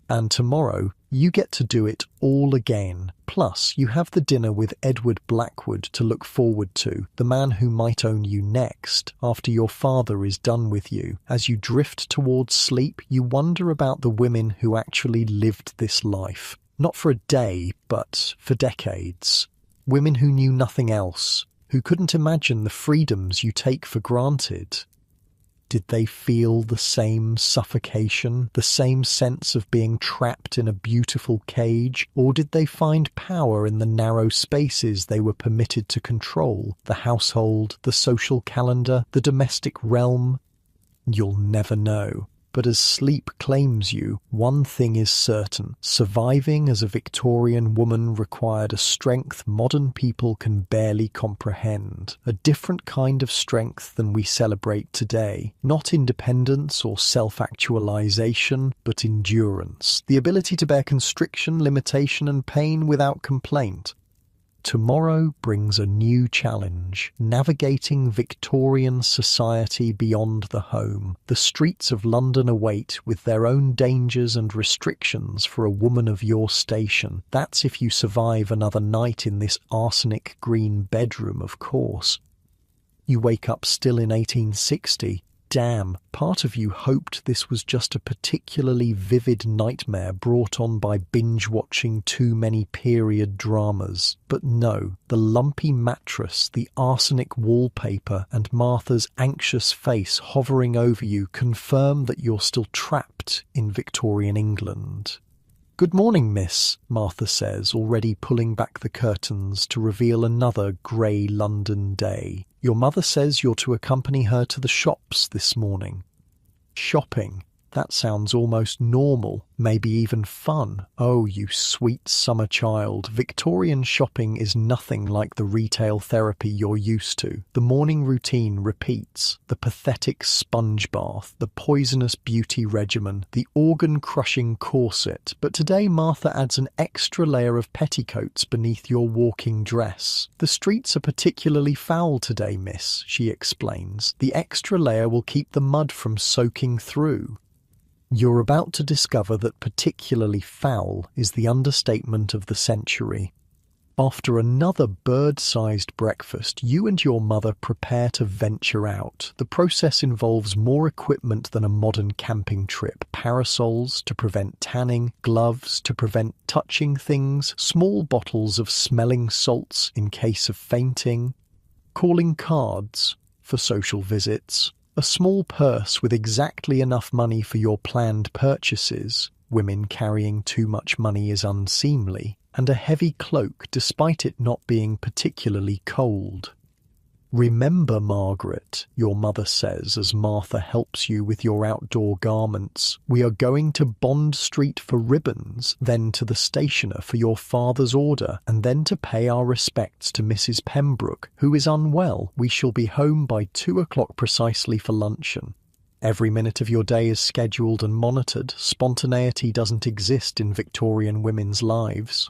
And tomorrow, you get to do it all again. Plus, you have the dinner with Edward Blackwood to look forward to, the man who might own you next, after your father is done with you. As you drift towards sleep, you wonder about the women who actually lived this life. Not for a day, but for decades. Women who knew nothing else, who couldn't imagine the freedoms you take for granted. Did they feel the same suffocation, the same sense of being trapped in a beautiful cage, or did they find power in the narrow spaces they were permitted to control, the household, the social calendar, the domestic realm? You'll never know. But as sleep claims you, one thing is certain. Surviving as a Victorian woman required a strength modern people can barely comprehend. A different kind of strength than we celebrate today. Not independence or self-actualization, but endurance. The ability to bear constriction, limitation, and pain without complaint. Tomorrow brings a new challenge, navigating Victorian society beyond the home. The streets of London await with their own dangers and restrictions for a woman of your station. That's if you survive another night in this arsenic green bedroom, of course. You wake up still in 1860. Damn, part of you hoped this was just a particularly vivid nightmare brought on by binge-watching too many period dramas. But no, the lumpy mattress, the arsenic wallpaper, and Martha's anxious face hovering over you confirm that you're still trapped in Victorian England. "Good morning, miss," Martha says, already pulling back the curtains to reveal another grey London day. "Your mother says you're to accompany her to the shops this morning." Shopping. That sounds almost normal, maybe even fun. Oh, you sweet summer child. Victorian shopping is nothing like the retail therapy you're used to. The morning routine repeats. The pathetic sponge bath, the poisonous beauty regimen, the organ-crushing corset. But today Martha adds an extra layer of petticoats beneath your walking dress. "The streets are particularly foul today, miss," she explains. "The extra layer will keep the mud from soaking through." You're about to discover that particularly foul is the understatement of the century. After another bird-sized breakfast, you and your mother prepare to venture out. The process involves more equipment than a modern camping trip. Parasols to prevent tanning, gloves to prevent touching things, small bottles of smelling salts in case of fainting, calling cards for social visits, a small purse with exactly enough money for your planned purchases. Women carrying too much money is unseemly. And a heavy cloak despite it not being particularly cold. "Remember, Margaret," your mother says as Martha helps you with your outdoor garments, "we are going to Bond Street for ribbons, then to the stationer for your father's order, and then to pay our respects to Mrs. Pembroke, who is unwell. We shall be home by 2 o'clock precisely for luncheon." Every minute of your day is scheduled and monitored. Spontaneity doesn't exist in Victorian women's lives.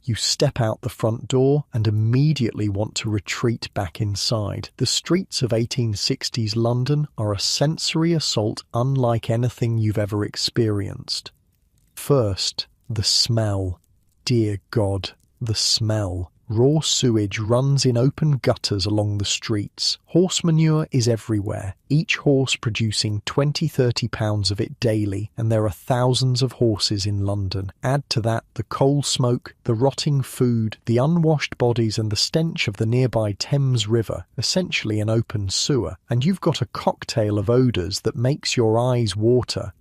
You step out the front door and immediately want to retreat back inside. The streets of 1860s London are a sensory assault unlike anything you've ever experienced. First, the smell. Dear God. the smell. Raw sewage runs in open gutters along the streets. Horse manure is everywhere, each horse producing 20-30 pounds of it daily, and there are thousands of horses in London. Add to that the coal smoke, the rotting food, the unwashed bodies and the stench of the nearby Thames River, essentially an open sewer, and you've got a cocktail of odours that makes your eyes water.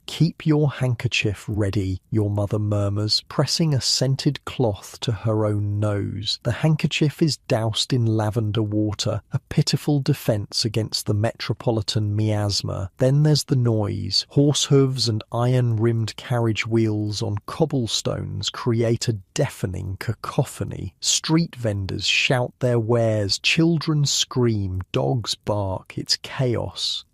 "Keep your handkerchief ready," your mother murmurs, pressing a scented cloth to her own nose. The handkerchief is doused in lavender water, a pitiful defence against the metropolitan miasma. Then there's the noise. Horse hooves and iron-rimmed carriage wheels on cobblestones create a deafening cacophony. Street vendors shout their wares, children scream, dogs bark. It's chaos.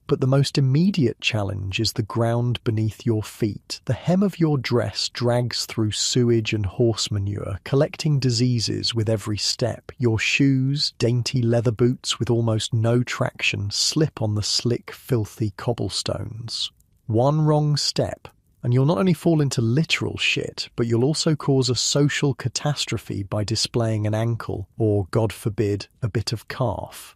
But the most immediate challenge is the ground beneath your feet. The hem of your dress drags through sewage and horse manure, collecting diseases with every step. Your shoes, dainty leather boots with almost no traction, slip on the slick, filthy cobblestones. One wrong step, and you'll not only fall into literal shit, but you'll also cause a social catastrophe by displaying an ankle, or, God forbid, a bit of calf.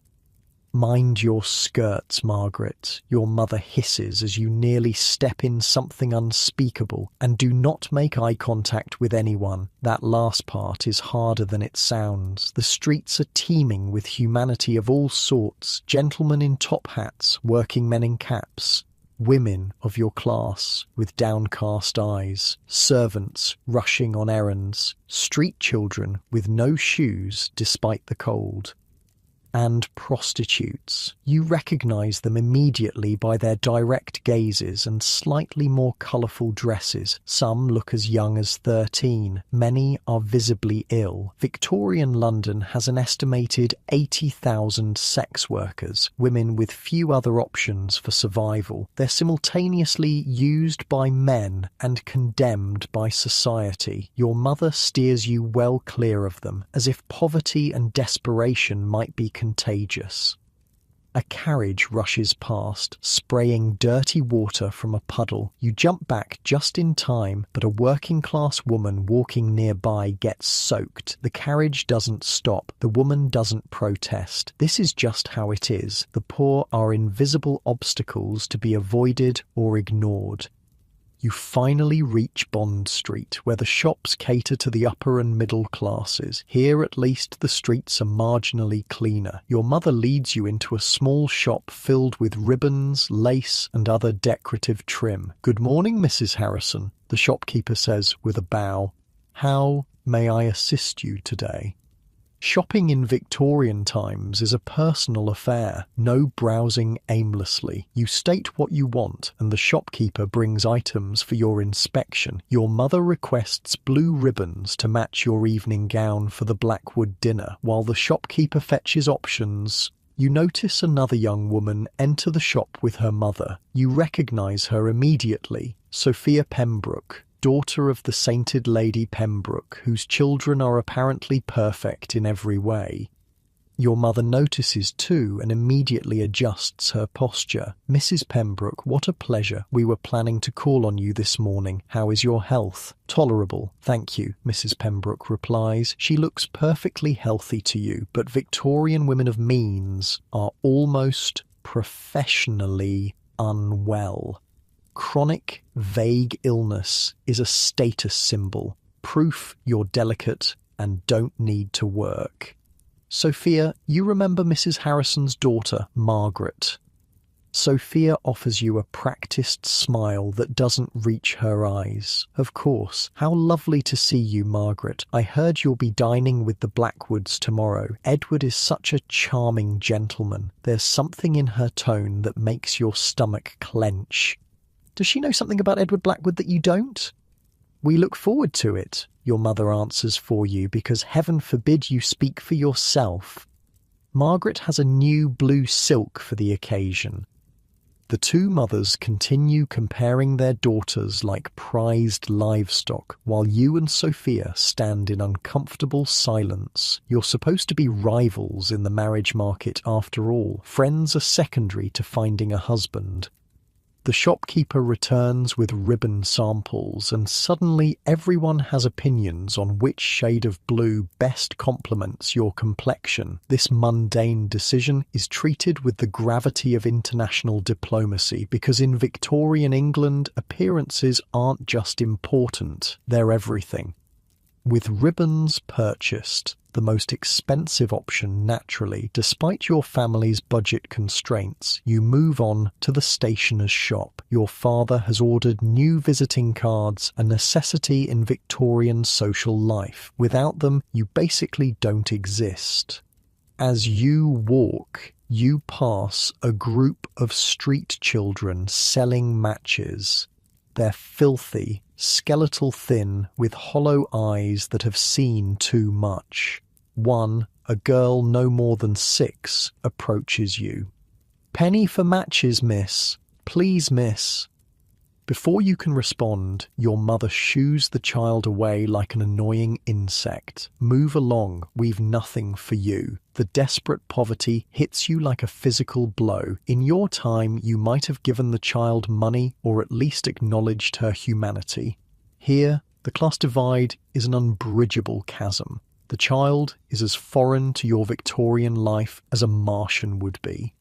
"Mind your skirts, Margaret," your mother hisses as you nearly step in something unspeakable, and do not make eye contact with anyone. That last part is harder than it sounds. The streets are teeming with humanity of all sorts, gentlemen in top hats, working men in caps, women of your class with downcast eyes, servants rushing on errands, street children with no shoes despite the cold. And prostitutes. You recognise them immediately by their direct gazes and slightly more colourful dresses. Some look as young as 13. Many are visibly ill. Victorian London has an estimated 80,000 sex workers, women with few other options for survival. They're simultaneously used by men and condemned by society. Your mother steers you well clear of them, as if poverty and desperation might be contagious. A carriage rushes past, spraying dirty water from a puddle. You jump back just in time, but a working-class woman walking nearby gets soaked. The carriage doesn't stop. The woman doesn't protest. This is just how it is. The poor are invisible obstacles to be avoided or ignored. You finally reach Bond Street, where the shops cater to the upper and middle classes. Here at least the streets are marginally cleaner. Your mother leads you into a small shop filled with ribbons, lace and other decorative trim. "Good morning, Mrs. Harrison," the shopkeeper says with a bow. "How may I assist you today?" Shopping in Victorian times is a personal affair, no browsing aimlessly. You state what you want, and the shopkeeper brings items for your inspection. Your mother requests blue ribbons to match your evening gown for the Blackwood dinner, while the shopkeeper fetches options. You notice another young woman enter the shop with her mother. You recognise her immediately, Sophia Pembroke, daughter of the sainted Lady Pembroke, whose children are apparently perfect in every way. Your mother notices too and immediately adjusts her posture. "Mrs. Pembroke, what a pleasure. We were planning to call on you this morning. How is your health?" "Tolerable, thank you," Mrs. Pembroke replies. She looks perfectly healthy to you, but Victorian women of means are almost professionally unwell. Chronic, vague illness is a status symbol, proof you're delicate and don't need to work. "Sophia, you remember Mrs. Harrison's daughter, Margaret." Sophia offers you a practised smile that doesn't reach her eyes. "Of course. How lovely to see you, Margaret. I heard you'll be dining with the Blackwoods tomorrow. Edward is such a charming gentleman." There's something in her tone that makes your stomach clench. Does she know something about Edward Blackwood that you don't? "We look forward to it," your mother answers for you, because heaven forbid you speak for yourself. Margaret has a new blue silk for the occasion. The two mothers continue comparing their daughters like prized livestock, while you and Sophia stand in uncomfortable silence. You're supposed to be rivals in the marriage market after all. Friends are secondary to finding a husband. The shopkeeper returns with ribbon samples, and suddenly everyone has opinions on which shade of blue best complements your complexion. This mundane decision is treated with the gravity of international diplomacy because in Victorian England, appearances aren't just important, they're everything. With ribbons purchased, the most expensive option naturally, despite your family's budget constraints, you move on to the stationer's shop. Your father has ordered new visiting cards, a necessity in Victorian social life. Without them, you basically don't exist. As you walk, you pass a group of street children selling matches. They're filthy, skeletal thin, with hollow eyes that have seen too much. One, a girl no more than 6, approaches you. "Penny for matches, miss. Please, miss." Before you can respond, your mother shoos the child away like an annoying insect. "Move along, we've nothing for you." The desperate poverty hits you like a physical blow. In your time, you might have given the child money or at least acknowledged her humanity. Here, the class divide is an unbridgeable chasm. The child is as foreign to your Victorian life as a Martian would be.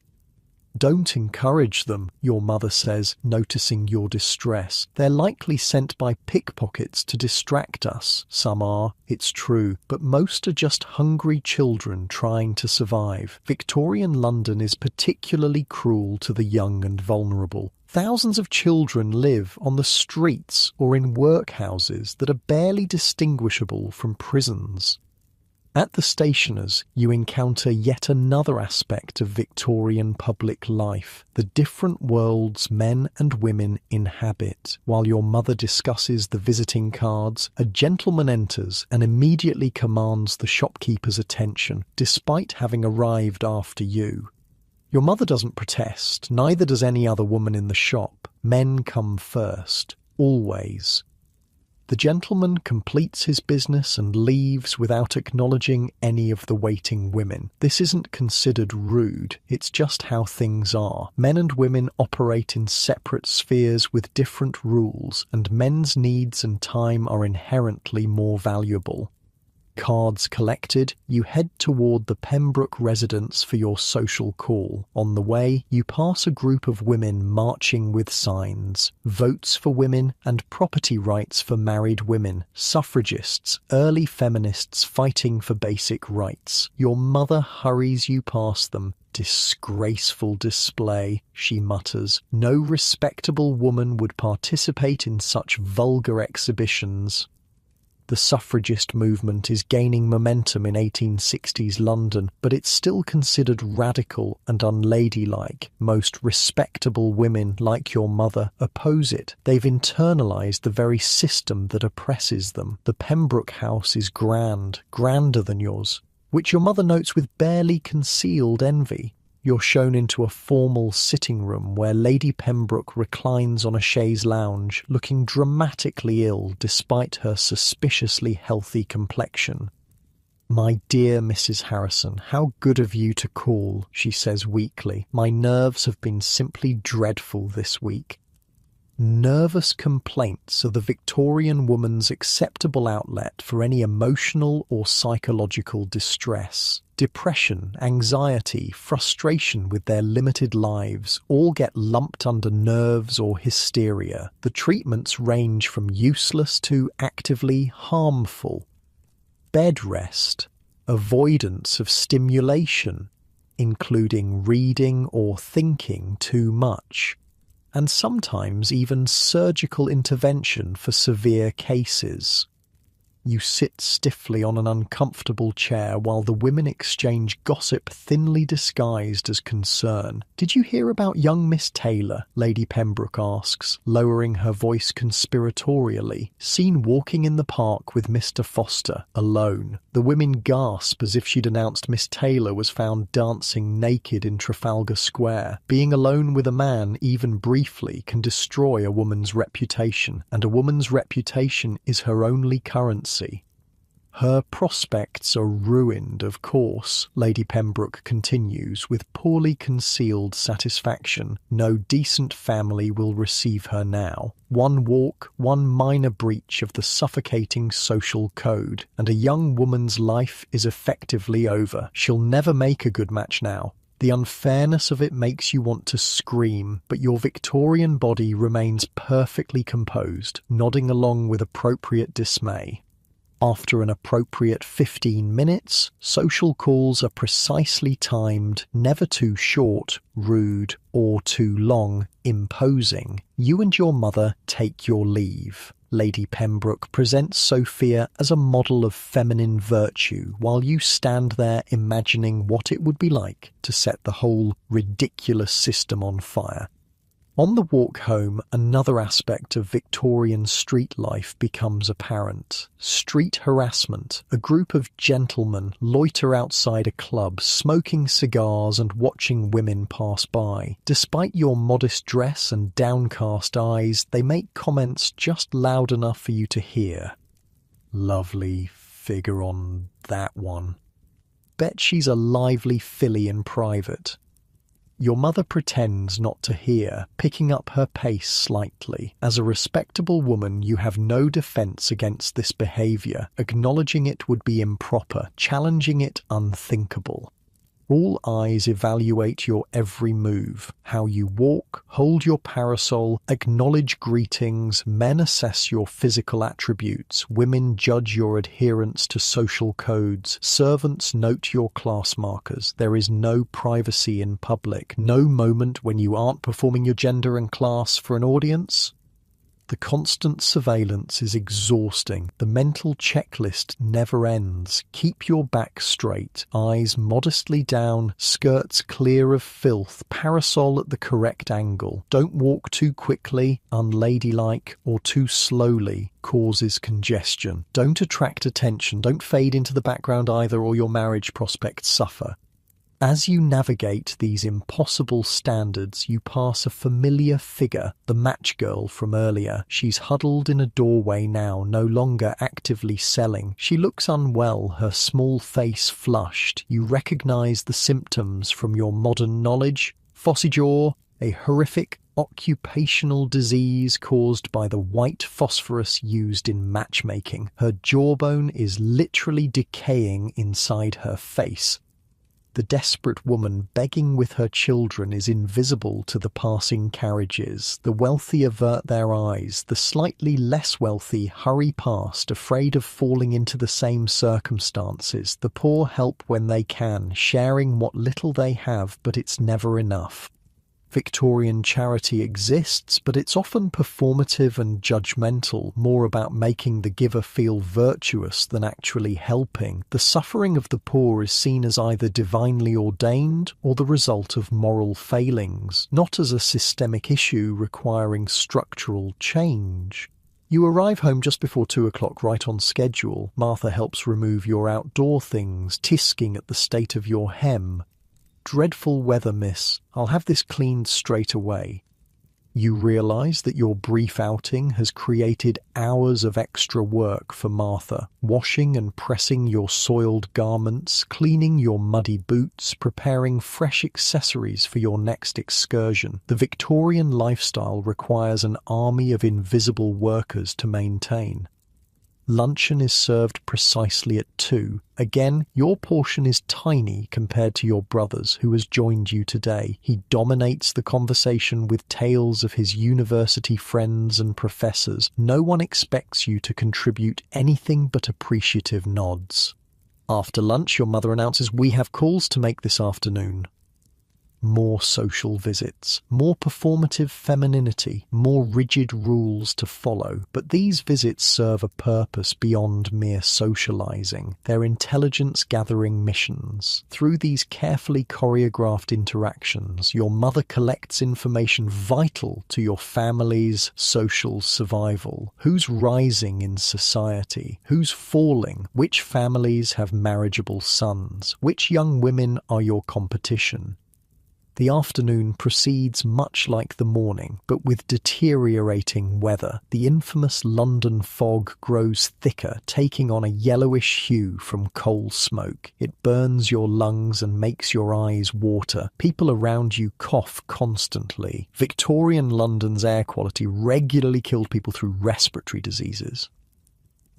"Don't encourage them," your mother says, noticing your distress. "They're likely sent by pickpockets to distract us." Some are, it's true, but most are just hungry children trying to survive. Victorian London is particularly cruel to the young and vulnerable. Thousands of children live on the streets or in workhouses that are barely distinguishable from prisons. At the stationer's, you encounter yet another aspect of Victorian public life, the different worlds men and women inhabit. While your mother discusses the visiting cards, a gentleman enters and immediately commands the shopkeeper's attention, despite having arrived after you. Your mother doesn't protest, neither does any other woman in the shop. Men come first, always. The gentleman completes his business and leaves without acknowledging any of the waiting women. This isn't considered rude, it's just how things are. Men and women operate in separate spheres with different rules, and men's needs and time are inherently more valuable. Cards collected, you head toward the Pembroke residence for your social call. On the way, you pass a group of women marching with signs. Votes for women and property rights for married women. Suffragists, early feminists fighting for basic rights. Your mother hurries you past them. "Disgraceful display," she mutters. "No respectable woman would participate in such vulgar exhibitions." The suffragist movement is gaining momentum in 1860s London, but it's still considered radical and unladylike. Most respectable women, like your mother, oppose it. They've internalised the very system that oppresses them. The Pembroke house is grand, grander than yours, which your mother notes with barely concealed envy. You're shown into a formal sitting room where Lady Pembroke reclines on a chaise lounge, looking dramatically ill despite her suspiciously healthy complexion. "My dear Mrs. Harrison, how good of you to call," she says weakly. "My nerves have been simply dreadful this week." Nervous complaints are the Victorian woman's acceptable outlet for any emotional or psychological distress. Depression, anxiety, frustration with their limited lives all get lumped under nerves or hysteria. The treatments range from useless to actively harmful. Bed rest, avoidance of stimulation, including reading or thinking too much, and sometimes even surgical intervention for severe cases. You sit stiffly on an uncomfortable chair while the women exchange gossip thinly disguised as concern. "Did you hear about young Miss Taylor?" Lady Pembroke asks, lowering her voice conspiratorially. "Seen walking in the park with Mr. Foster, alone." The women gasp as if she'd announced Miss Taylor was found dancing naked in Trafalgar Square. Being alone with a man, even briefly, can destroy a woman's reputation, and a woman's reputation is her only currency. Her prospects are ruined, of course, Lady Pembroke continues with poorly concealed satisfaction. No decent family will receive her now. One walk, one minor breach of the suffocating social code, and a young woman's life is effectively over. She'll never make a good match now. The unfairness of it makes you want to scream, but your Victorian body remains perfectly composed, nodding along with appropriate dismay. After an appropriate 15 minutes, social calls are precisely timed, never too short, rude, or too long, imposing. You and your mother take your leave. Lady Pembroke presents Sophia as a model of feminine virtue, while you stand there imagining what it would be like to set the whole ridiculous system on fire. On the walk home, another aspect of Victorian street life becomes apparent. Street harassment. A group of gentlemen loiter outside a club, smoking cigars and watching women pass by. Despite your modest dress and downcast eyes, they make comments just loud enough for you to hear. Lovely figure on that one. Bet she's a lively filly in private. Your mother pretends not to hear, picking up her pace slightly. As a respectable woman, you have no defence against this behaviour. Acknowledging it would be improper, challenging it unthinkable. All eyes evaluate your every move. How you walk, hold your parasol, acknowledge greetings, men assess your physical attributes, women judge your adherence to social codes, servants note your class markers. There is no privacy in public, no moment when you aren't performing your gender and class for an audience. The constant surveillance is exhausting. The mental checklist never ends. Keep your back straight, eyes modestly down, skirts clear of filth, parasol at the correct angle. Don't walk too quickly, unladylike, or too slowly. Causes congestion. Don't attract attention. Don't fade into the background either, or your marriage prospects suffer. As you navigate these impossible standards, you pass a familiar figure, the match girl from earlier. She's huddled in a doorway now, no longer actively selling. She looks unwell, her small face flushed. You recognize the symptoms from your modern knowledge. Phossy jaw, a horrific occupational disease caused by the white phosphorus used in matchmaking. Her jawbone is literally decaying inside her face. The desperate woman begging with her children is invisible to the passing carriages. The wealthy avert their eyes. The slightly less wealthy hurry past, afraid of falling into the same circumstances. The poor help when they can, sharing what little they have, but it's never enough. Victorian charity exists, but it's often performative and judgmental, more about making the giver feel virtuous than actually helping. The suffering of the poor is seen as either divinely ordained or the result of moral failings, not as a systemic issue requiring structural change. You arrive home just before 2 o'clock, right on schedule. Martha helps remove your outdoor things, tisking at the state of your hem. Dreadful weather, miss. I'll have this cleaned straight away. You realise that your brief outing has created hours of extra work for Martha, washing and pressing your soiled garments, cleaning your muddy boots, preparing fresh accessories for your next excursion. The Victorian lifestyle requires an army of invisible workers to maintain. Luncheon is served precisely at 2. Again, your portion is tiny compared to your brother's, who has joined you today. He dominates the conversation with tales of his university friends and professors. No one expects you to contribute anything but appreciative nods. After lunch, your mother announces, "We have calls to make this afternoon." More social visits, more performative femininity, more rigid rules to follow. But these visits serve a purpose beyond mere socializing. They're intelligence-gathering missions. Through these carefully choreographed interactions, your mother collects information vital to your family's social survival. Who's rising in society? Who's falling? Which families have marriageable sons? Which young women are your competition? The afternoon proceeds much like the morning, but with deteriorating weather. The infamous London fog grows thicker, taking on a yellowish hue from coal smoke. It burns your lungs and makes your eyes water. People around you cough constantly. Victorian London's air quality regularly killed people through respiratory diseases.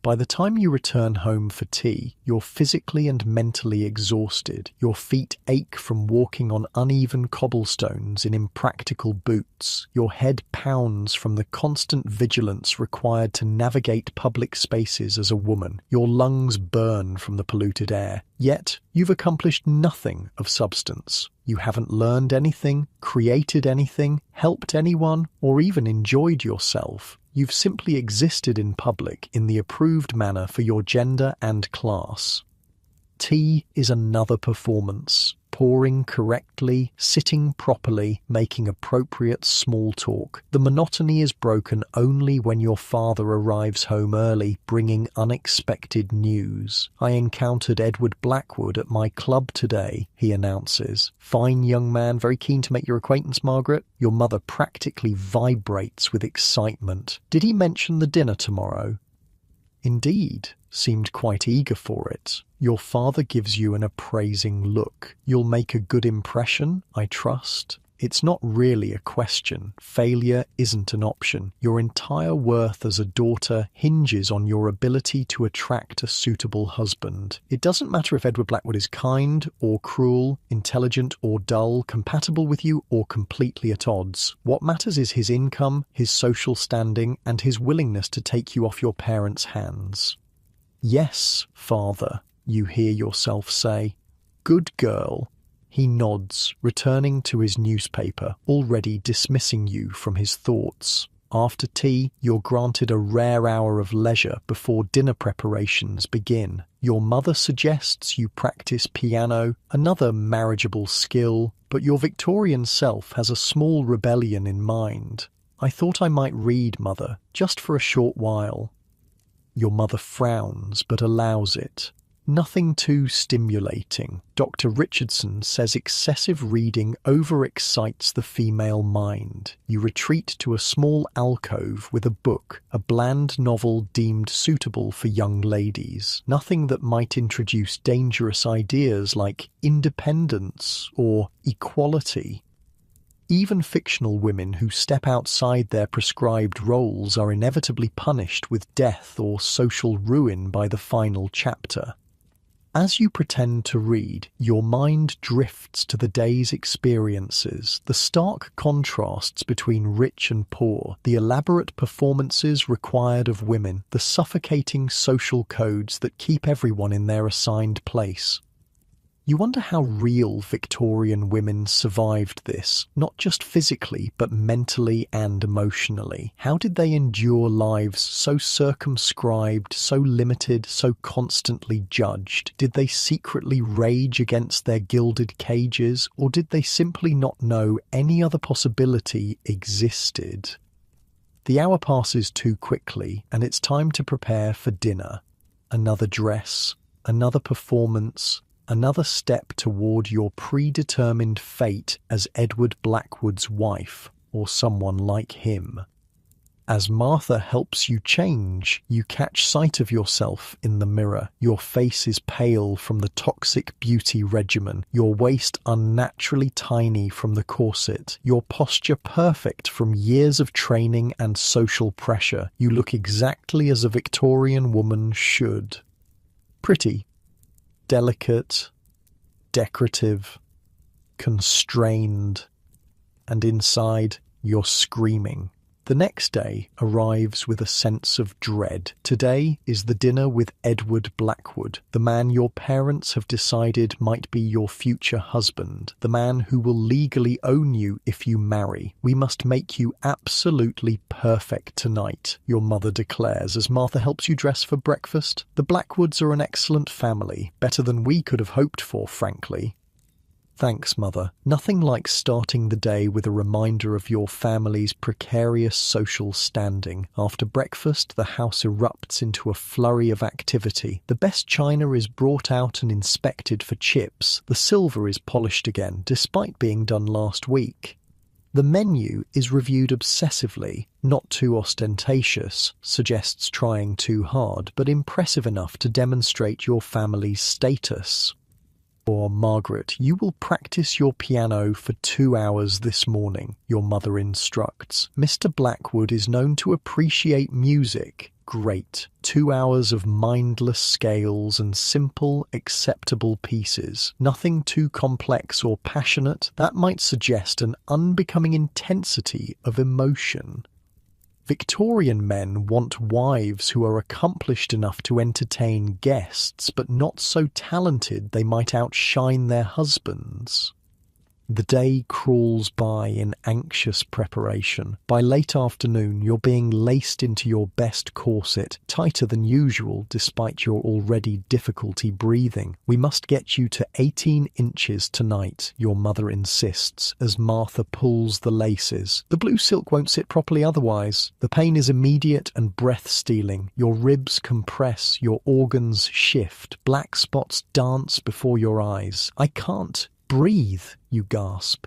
By the time you return home for tea, you're physically and mentally exhausted. Your feet ache from walking on uneven cobblestones in impractical boots. Your head pounds from the constant vigilance required to navigate public spaces as a woman. Your lungs burn from the polluted air. Yet, you've accomplished nothing of substance. You haven't learned anything, created anything, helped anyone, or even enjoyed yourself. You've simply existed in public in the approved manner for your gender and class. Tea is another performance. Pouring correctly, sitting properly, making appropriate small talk. The monotony is broken only when your father arrives home early, bringing unexpected news. "I encountered Edward Blackwood at my club today," he announces. "Fine young man, very keen to make your acquaintance, Margaret." Your mother practically vibrates with excitement. "Did he mention the dinner tomorrow?" "Indeed," seemed quite eager for it. Your father gives you an appraising look. "You'll make a good impression, I trust." It's not really a question. Failure isn't an option. Your entire worth as a daughter hinges on your ability to attract a suitable husband. It doesn't matter if Edward Blackwood is kind or cruel, intelligent or dull, compatible with you or completely at odds. What matters is his income, his social standing, and his willingness to take you off your parents' hands. "Yes, father," you hear yourself say. "Good girl." He nods, returning to his newspaper, already dismissing you from his thoughts. After tea, you're granted a rare hour of leisure before dinner preparations begin. Your mother suggests you practice piano, another marriageable skill, but your Victorian self has a small rebellion in mind. "I thought I might read, Mother, just for a short while." Your mother frowns, but allows it. Nothing too stimulating. Dr. Richardson says excessive reading overexcites the female mind. You retreat to a small alcove with a book, a bland novel deemed suitable for young ladies. Nothing that might introduce dangerous ideas like independence or equality. Even fictional women who step outside their prescribed roles are inevitably punished with death or social ruin by the final chapter. As you pretend to read, your mind drifts to the day's experiences, the stark contrasts between rich and poor, the elaborate performances required of women, the suffocating social codes that keep everyone in their assigned place. You wonder how real Victorian women survived this, not just physically, but mentally and emotionally. How did they endure lives so circumscribed, so limited, so constantly judged? Did they secretly rage against their gilded cages, or did they simply not know any other possibility existed? The hour passes too quickly, and it's time to prepare for dinner. Another dress, another performance, another step toward your predetermined fate as Edward Blackwood's wife, or someone like him. As Martha helps you change, you catch sight of yourself in the mirror. Your face is pale from the toxic beauty regimen, your waist unnaturally tiny from the corset, your posture perfect from years of training and social pressure. You look exactly as a Victorian woman should. Pretty, delicate, decorative, constrained, and inside you're screaming. The next day arrives with a sense of dread. Today is the dinner with Edward Blackwood, the man your parents have decided might be your future husband, the man who will legally own you if you marry. "We must make you absolutely perfect tonight," your mother declares as Martha helps you dress for breakfast. "The Blackwoods are an excellent family, better than we could have hoped for, frankly." Thanks, Mother. Nothing like starting the day with a reminder of your family's precarious social standing. After breakfast, the house erupts into a flurry of activity. The best china is brought out and inspected for chips. The silver is polished again, despite being done last week. The menu is reviewed obsessively, not too ostentatious, suggests trying too hard, but impressive enough to demonstrate your family's status. Or, Margaret, you will practice your piano for 2 hours this morning, your mother instructs. Mr. Blackwood is known to appreciate music. Great. 2 hours of mindless scales and simple, acceptable pieces. Nothing too complex or passionate. That might suggest an unbecoming intensity of emotion. Victorian men want wives who are accomplished enough to entertain guests, but not so talented they might outshine their husbands. The day crawls by in anxious preparation. By late afternoon, you're being laced into your best corset, tighter than usual despite your already difficulty breathing. We must get you to 18 inches tonight, your mother insists, as Martha pulls the laces. The blue silk won't sit properly otherwise. The pain is immediate and breath-stealing. Your ribs compress, your organs shift. Black spots dance before your eyes. I can't breathe, you gasp.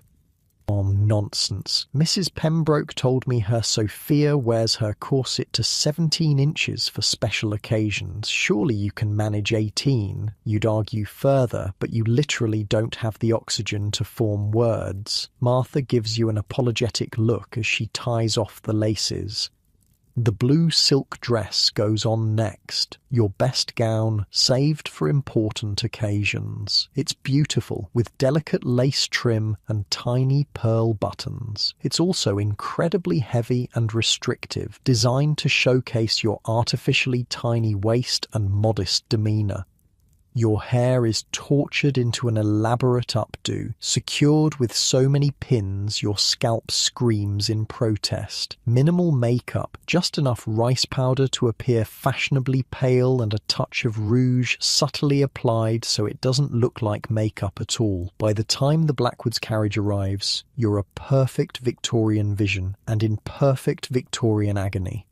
Oh, nonsense. Mrs. Pembroke told me her Sophia wears her corset to 17 inches for special occasions. Surely you can manage 18. You'd argue further, but you literally don't have the oxygen to form words. Martha gives you an apologetic look as she ties off the laces. The blue silk dress goes on next, your best gown, saved for important occasions. It's beautiful, with delicate lace trim and tiny pearl buttons. It's also incredibly heavy and restrictive, designed to showcase your artificially tiny waist and modest demeanour. Your hair is tortured into an elaborate updo, secured with so many pins your scalp screams in protest. Minimal makeup, just enough rice powder to appear fashionably pale and a touch of rouge subtly applied so it doesn't look like makeup at all. By the time the Blackwoods carriage arrives, you're a perfect Victorian vision and in perfect Victorian agony.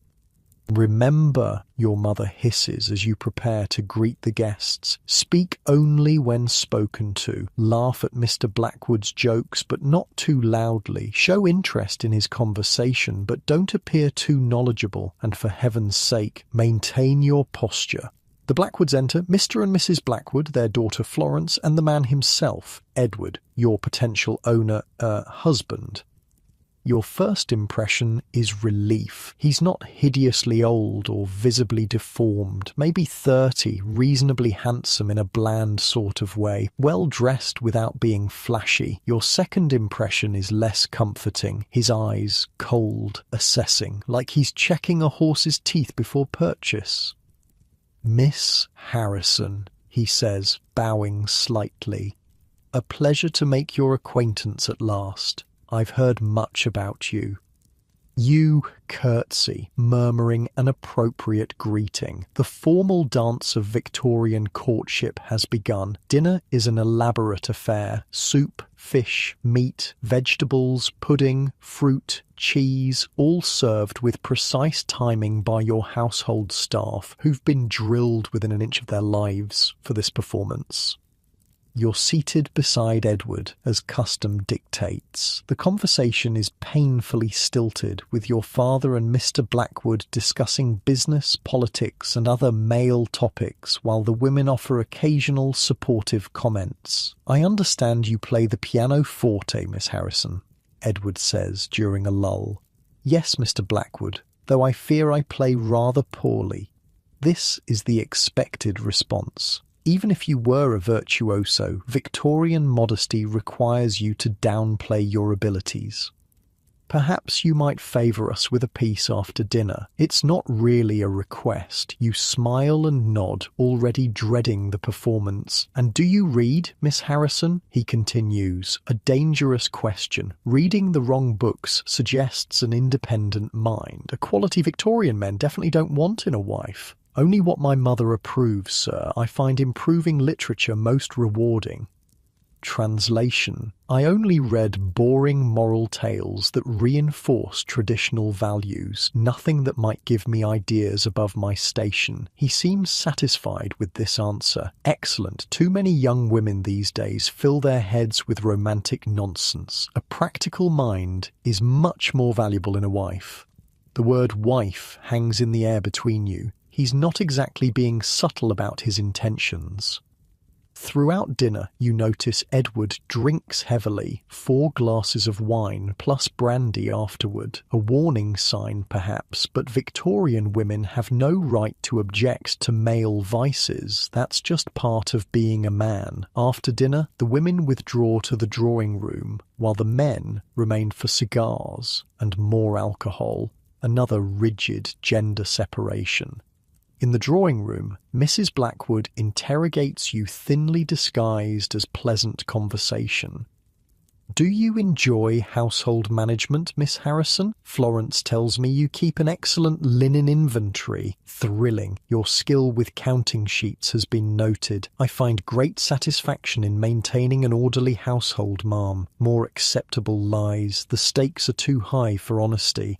Remember, your mother hisses as you prepare to greet the guests. Speak only when spoken to. Laugh at Mr. Blackwood's jokes, but not too loudly. Show interest in his conversation, but don't appear too knowledgeable. And for heaven's sake, maintain your posture. The Blackwoods enter, Mr. and Mrs. Blackwood, their daughter Florence, and the man himself, Edward, your potential husband. Your first impression is relief. He's not hideously old or visibly deformed, maybe 30, reasonably handsome in a bland sort of way, well-dressed without being flashy. Your second impression is less comforting. His eyes, cold, assessing, like he's checking a horse's teeth before purchase. Miss Harrison, he says, bowing slightly. A pleasure to make your acquaintance at last. I've heard much about you. You curtsy, murmuring an appropriate greeting. The formal dance of Victorian courtship has begun. Dinner is an elaborate affair. Soup, fish, meat, vegetables, pudding, fruit, cheese, all served with precise timing by your household staff, who've been drilled within an inch of their lives for this performance. You're seated beside Edward, as custom dictates. The conversation is painfully stilted, with your father and Mr. Blackwood discussing business, politics, and other male topics, while the women offer occasional supportive comments. I understand you play the pianoforte, Miss Harrison, Edward says during a lull. Yes, Mr. Blackwood, though I fear I play rather poorly. This is the expected response. Even if you were a virtuoso, Victorian modesty requires you to downplay your abilities. Perhaps you might favour us with a piece after dinner. It's not really a request. You smile and nod, already dreading the performance. And do you read, Miss Harrison? He continues, a dangerous question. Reading the wrong books suggests an independent mind, a quality Victorian men definitely don't want in a wife. Only what my mother approves, sir. I find improving literature most rewarding. Translation: I only read boring moral tales that reinforce traditional values, nothing that might give me ideas above my station. He seems satisfied with this answer. Excellent. Too many young women these days fill their heads with romantic nonsense. A practical mind is much more valuable in a wife. The word wife hangs in the air between you. He's not exactly being subtle about his intentions. Throughout dinner, you notice Edward drinks heavily, 4 glasses of wine plus brandy afterward. A warning sign, perhaps, but Victorian women have no right to object to male vices. That's just part of being a man. After dinner, the women withdraw to the drawing room, while the men remain for cigars and more alcohol. Another rigid gender separation. In the drawing room, Mrs. Blackwood interrogates you thinly disguised as pleasant conversation. Do you enjoy household management, Miss Harrison? Florence tells me you keep an excellent linen inventory. Thrilling. Your skill with counting sheets has been noted. I find great satisfaction in maintaining an orderly household, ma'am. More acceptable lies. The stakes are too high for honesty.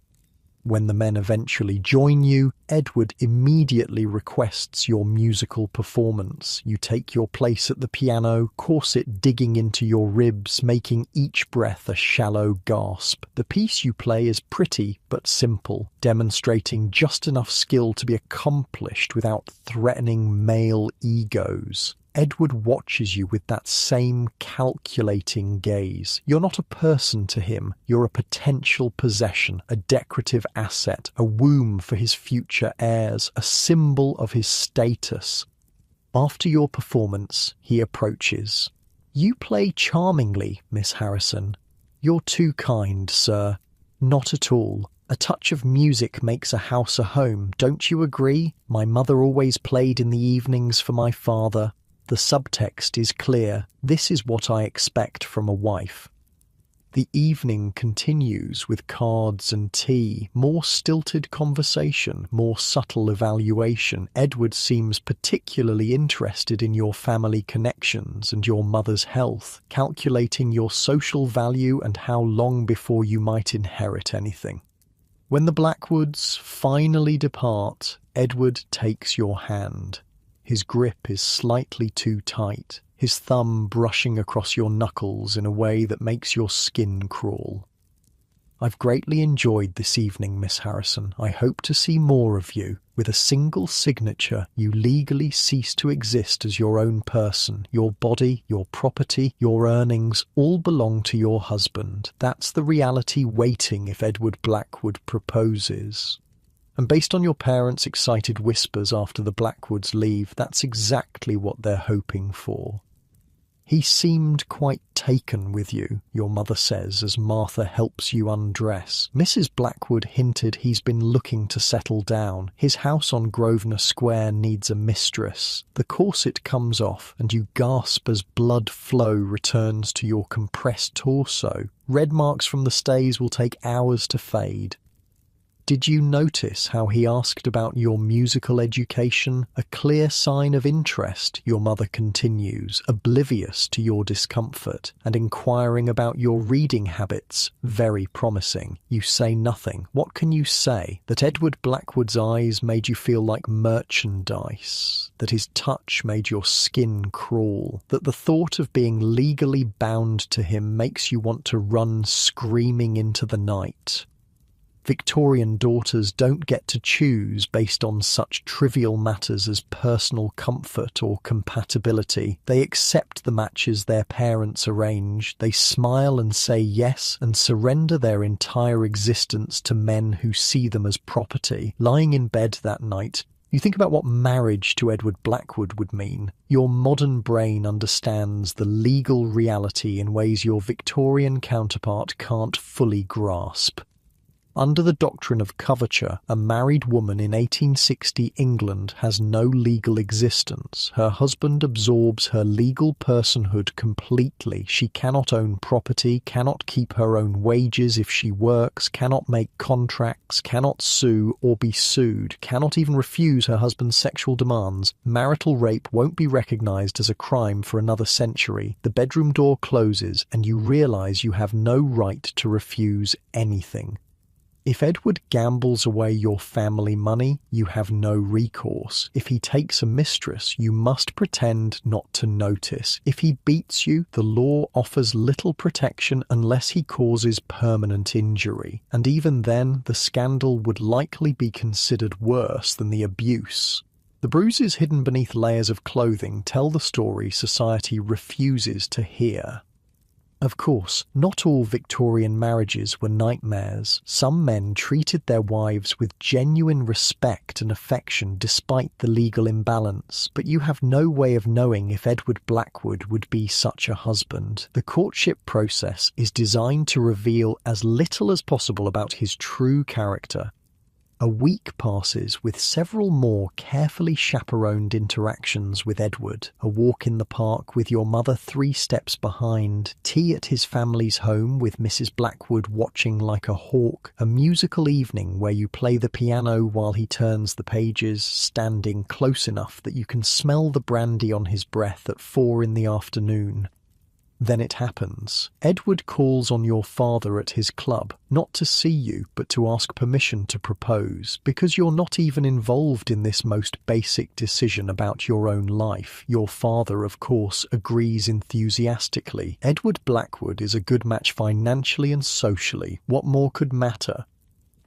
When the men eventually join you, Edward immediately requests your musical performance. You take your place at the piano, corset digging into your ribs, making each breath a shallow gasp. The piece you play is pretty but simple, demonstrating just enough skill to be accomplished without threatening male egos. Edward watches you with that same calculating gaze. You're not a person to him. You're a potential possession, a decorative asset, a womb for his future heirs, a symbol of his status. After your performance, he approaches. You play charmingly, Miss Harrison. You're too kind, sir. Not at all. A touch of music makes a house a home, don't you agree? My mother always played in the evenings for my father. The subtext is clear. This is what I expect from a wife. The evening continues with cards and tea, more stilted conversation, more subtle evaluation. Edward seems particularly interested in your family connections and your mother's health, calculating your social value and how long before you might inherit anything. When the Blackwoods finally depart, Edward takes your hand. His grip is slightly too tight, his thumb brushing across your knuckles in a way that makes your skin crawl. I've greatly enjoyed this evening, Miss Harrison. I hope to see more of you. With a single signature, you legally cease to exist as your own person. Your body, your property, your earnings all belong to your husband. That's the reality waiting if Edward Blackwood proposes. And based on your parents' excited whispers after the Blackwoods leave, that's exactly what they're hoping for. He seemed quite taken with you, your mother says as Martha helps you undress. Mrs. Blackwood hinted he's been looking to settle down. His house on Grosvenor Square needs a mistress. The corset comes off and you gasp as blood flow returns to your compressed torso. Red marks from the stays will take hours to fade. Did you notice how he asked about your musical education? A clear sign of interest, your mother continues, oblivious to your discomfort, and inquiring about your reading habits, very promising. You say nothing. What can you say? That Edward Blackwood's eyes made you feel like merchandise, that his touch made your skin crawl, that the thought of being legally bound to him makes you want to run screaming into the night. Victorian daughters don't get to choose based on such trivial matters as personal comfort or compatibility. They accept the matches their parents arrange. They smile and say yes and surrender their entire existence to men who see them as property. Lying in bed that night, you think about what marriage to Edward Blackwood would mean. Your modern brain understands the legal reality in ways your Victorian counterpart can't fully grasp. Under the doctrine of coverture, a married woman in 1860 England has no legal existence. Her husband absorbs her legal personhood completely. She cannot own property, cannot keep her own wages if she works, cannot make contracts, cannot sue or be sued, cannot even refuse her husband's sexual demands. Marital rape won't be recognized as a crime for another century. The bedroom door closes and you realize you have no right to refuse anything. If Edward gambles away your family money, you have no recourse. If he takes a mistress, you must pretend not to notice. If he beats you, the law offers little protection unless he causes permanent injury. And even then, the scandal would likely be considered worse than the abuse. The bruises hidden beneath layers of clothing tell the story society refuses to hear. Of course, not all Victorian marriages were nightmares. Some men treated their wives with genuine respect and affection despite the legal imbalance, but you have no way of knowing if Edward Blackwood would be such a husband. The courtship process is designed to reveal as little as possible about his true character. A week passes with several more carefully chaperoned interactions with Edward. A walk in the park with your mother 3 steps behind, tea at his family's home with Mrs. Blackwood watching like a hawk, a musical evening where you play the piano while he turns the pages, standing close enough that you can smell the brandy on his breath at 4 in the afternoon. Then it happens. Edward calls on your father at his club, not to see you, but to ask permission to propose, because you're not even involved in this most basic decision about your own life. Your father, of course, agrees enthusiastically. Edward Blackwood is a good match financially and socially. What more could matter?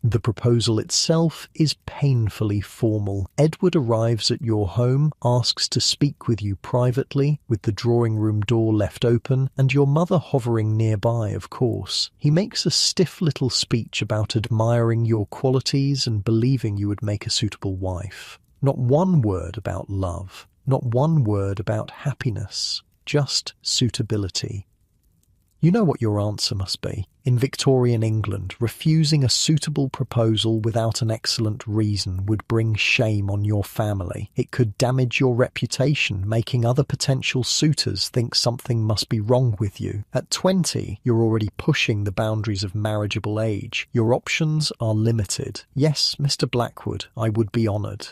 The proposal itself is painfully formal. Edward arrives at your home, asks to speak with you privately, with the drawing room door left open, and your mother hovering nearby, of course. He makes a stiff little speech about admiring your qualities and believing you would make a suitable wife. Not one word about love, not one word about happiness, just suitability. You know what your answer must be. In Victorian England, refusing a suitable proposal without an excellent reason would bring shame on your family. It could damage your reputation, making other potential suitors think something must be wrong with you. At 20, you're already pushing the boundaries of marriageable age. Your options are limited. Yes, Mr. Blackwood, I would be honoured.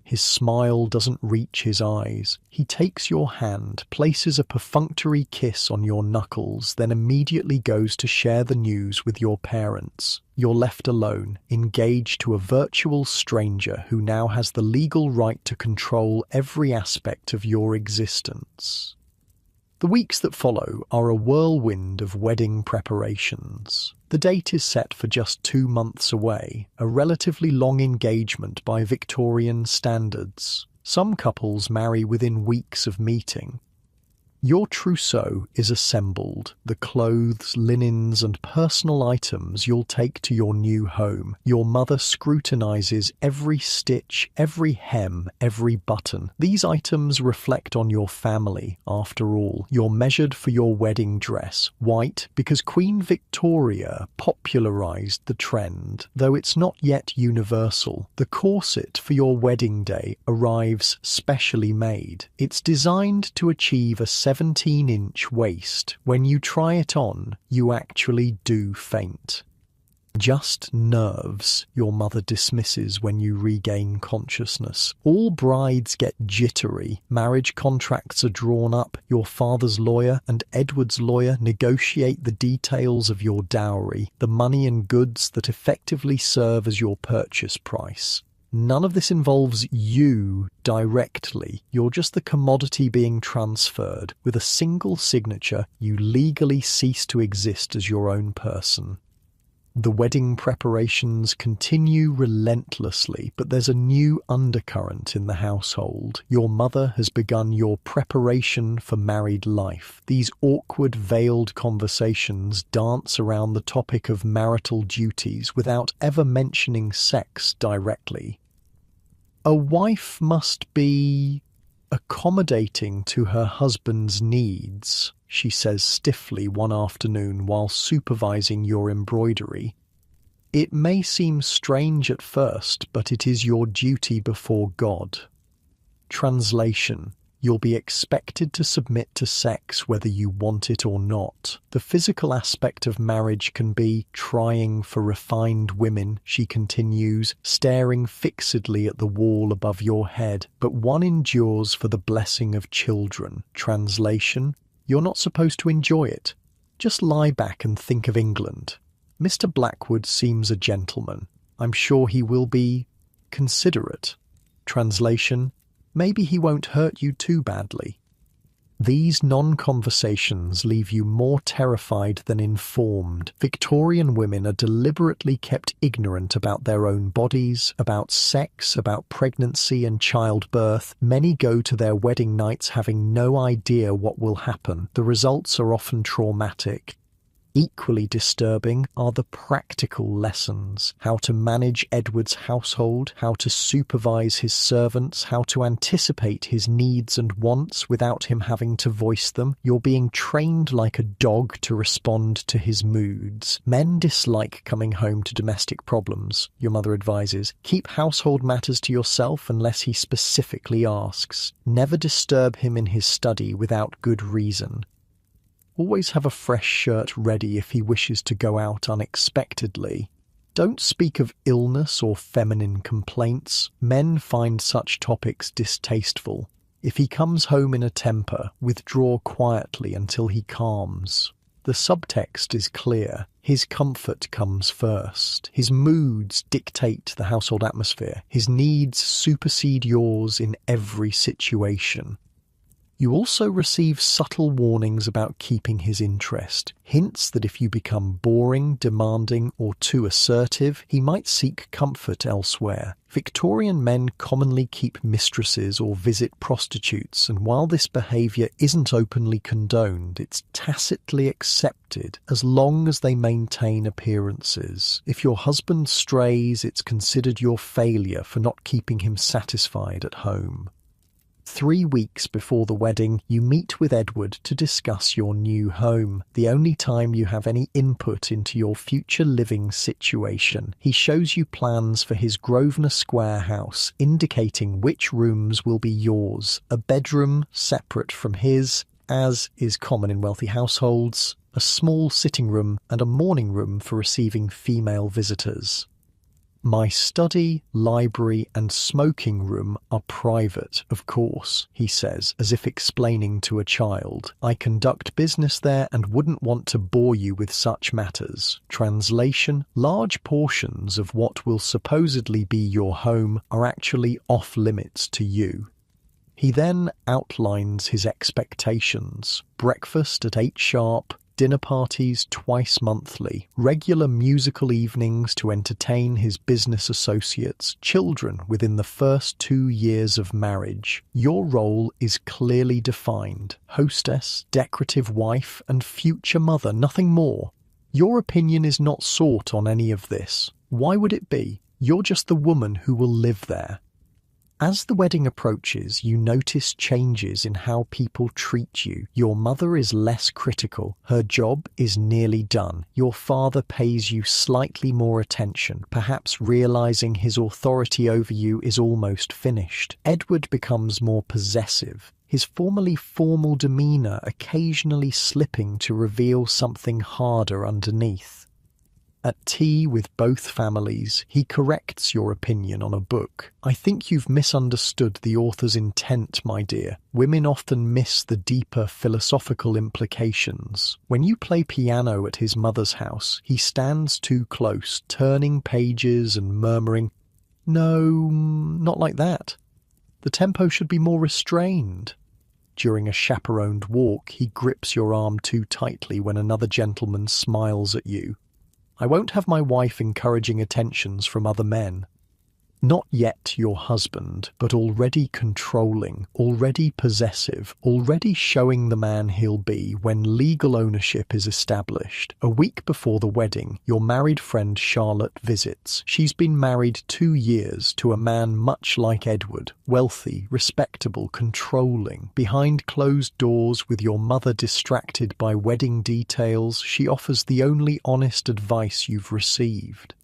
His smile doesn't reach his eyes. He takes your hand, places a perfunctory kiss on your knuckles, then immediately goes to share the news with your parents. You're left alone, engaged to a virtual stranger who now has the legal right to control every aspect of your existence. The weeks that follow are a whirlwind of wedding preparations. The date is set for just 2 months away, a relatively long engagement by Victorian standards. Some couples marry within weeks of meeting. Your trousseau is assembled, the clothes, linens and personal items you'll take to your new home. Your mother scrutinizes every stitch, every hem, every button. These items reflect on your family, after all. You're measured for your wedding dress, white, because Queen Victoria popularized the trend, though it's not yet universal. The corset for your wedding day arrives specially made. It's designed to achieve a 17-inch waist. When you try it on, you actually do faint. Just nerves, your mother dismisses when you regain consciousness. All brides get jittery. Marriage contracts are drawn up. Your father's lawyer and Edward's lawyer negotiate the details of your dowry, the money and goods that effectively serve as your purchase price. None of this involves you directly. You're just the commodity being transferred. With a single signature, you legally cease to exist as your own person. The wedding preparations continue relentlessly, but there's a new undercurrent in the household. Your mother has begun your preparation for married life. These awkward, veiled conversations dance around the topic of marital duties without ever mentioning sex directly. A wife must be accommodating to her husband's needs, she says stiffly one afternoon while supervising your embroidery. It may seem strange at first, but it is your duty before God. Translation: you'll be expected to submit to sex whether you want it or not. The physical aspect of marriage can be trying for refined women, she continues, staring fixedly at the wall above your head, but one endures for the blessing of children. Translation: you're not supposed to enjoy it. Just lie back and think of England. Mr. Blackwood seems a gentleman. I'm sure he will be considerate. Translation: maybe he won't hurt you too badly. These non-conversations leave you more terrified than informed. Victorian women are deliberately kept ignorant about their own bodies, about sex, about pregnancy and childbirth. Many go to their wedding nights having no idea what will happen. The results are often traumatic. Equally disturbing are the practical lessons: how to manage Edward's household, how to supervise his servants, how to anticipate his needs and wants without him having to voice them. You're being trained like a dog to respond to his moods. Men dislike coming home to domestic problems, your mother advises. Keep household matters to yourself unless he specifically asks. Never disturb him in his study without good reason. Always have a fresh shirt ready if he wishes to go out unexpectedly. Don't speak of illness or feminine complaints. Men find such topics distasteful. If he comes home in a temper, withdraw quietly until he calms. The subtext is clear. His comfort comes first. His moods dictate the household atmosphere. His needs supersede yours in every situation. You also receive subtle warnings about keeping his interest, hints that if you become boring, demanding, or too assertive, he might seek comfort elsewhere. Victorian men commonly keep mistresses or visit prostitutes, and while this behaviour isn't openly condoned, it's tacitly accepted as long as they maintain appearances. If your husband strays, it's considered your failure for not keeping him satisfied at home. 3 weeks before the wedding, you meet with Edward to discuss your new home, the only time you have any input into your future living situation. He shows you plans for his Grosvenor Square house, indicating which rooms will be yours, a bedroom separate from his, as is common in wealthy households, a small sitting room and a morning room for receiving female visitors. My study, library and smoking room are private, of course, he says, as if explaining to a child. I conduct business there and wouldn't want to bore you with such matters. Translation: large portions of what will supposedly be your home are actually off limits to you. He then outlines his expectations. Breakfast at 8 sharp, dinner parties twice monthly, regular musical evenings to entertain his business associates, children within the first 2 years of marriage. Your role is clearly defined: hostess, decorative wife, and future mother, nothing more. Your opinion is not sought on any of this. Why would it be? You're just the woman who will live there. As the wedding approaches, you notice changes in how people treat you. Your mother is less critical. Her job is nearly done. Your father pays you slightly more attention, perhaps realizing his authority over you is almost finished. Edward becomes more possessive, his formerly formal demeanour occasionally slipping to reveal something harder underneath. At tea with both families, he corrects your opinion on a book. I think you've misunderstood the author's intent, my dear. Women often miss the deeper philosophical implications. When you play piano at his mother's house, he stands too close, turning pages and murmuring, "No, not like that. The tempo should be more restrained." During a chaperoned walk, he grips your arm too tightly when another gentleman smiles at you. I won't have my wife encouraging attentions from other men. Not yet your husband, but already controlling, already possessive, already showing the man he'll be when legal ownership is established. A week before the wedding, your married friend Charlotte visits. She's been married 2 years to a man much like Edward, wealthy, respectable, controlling. Behind closed doors, with your mother distracted by wedding details, she offers the only honest advice you've received.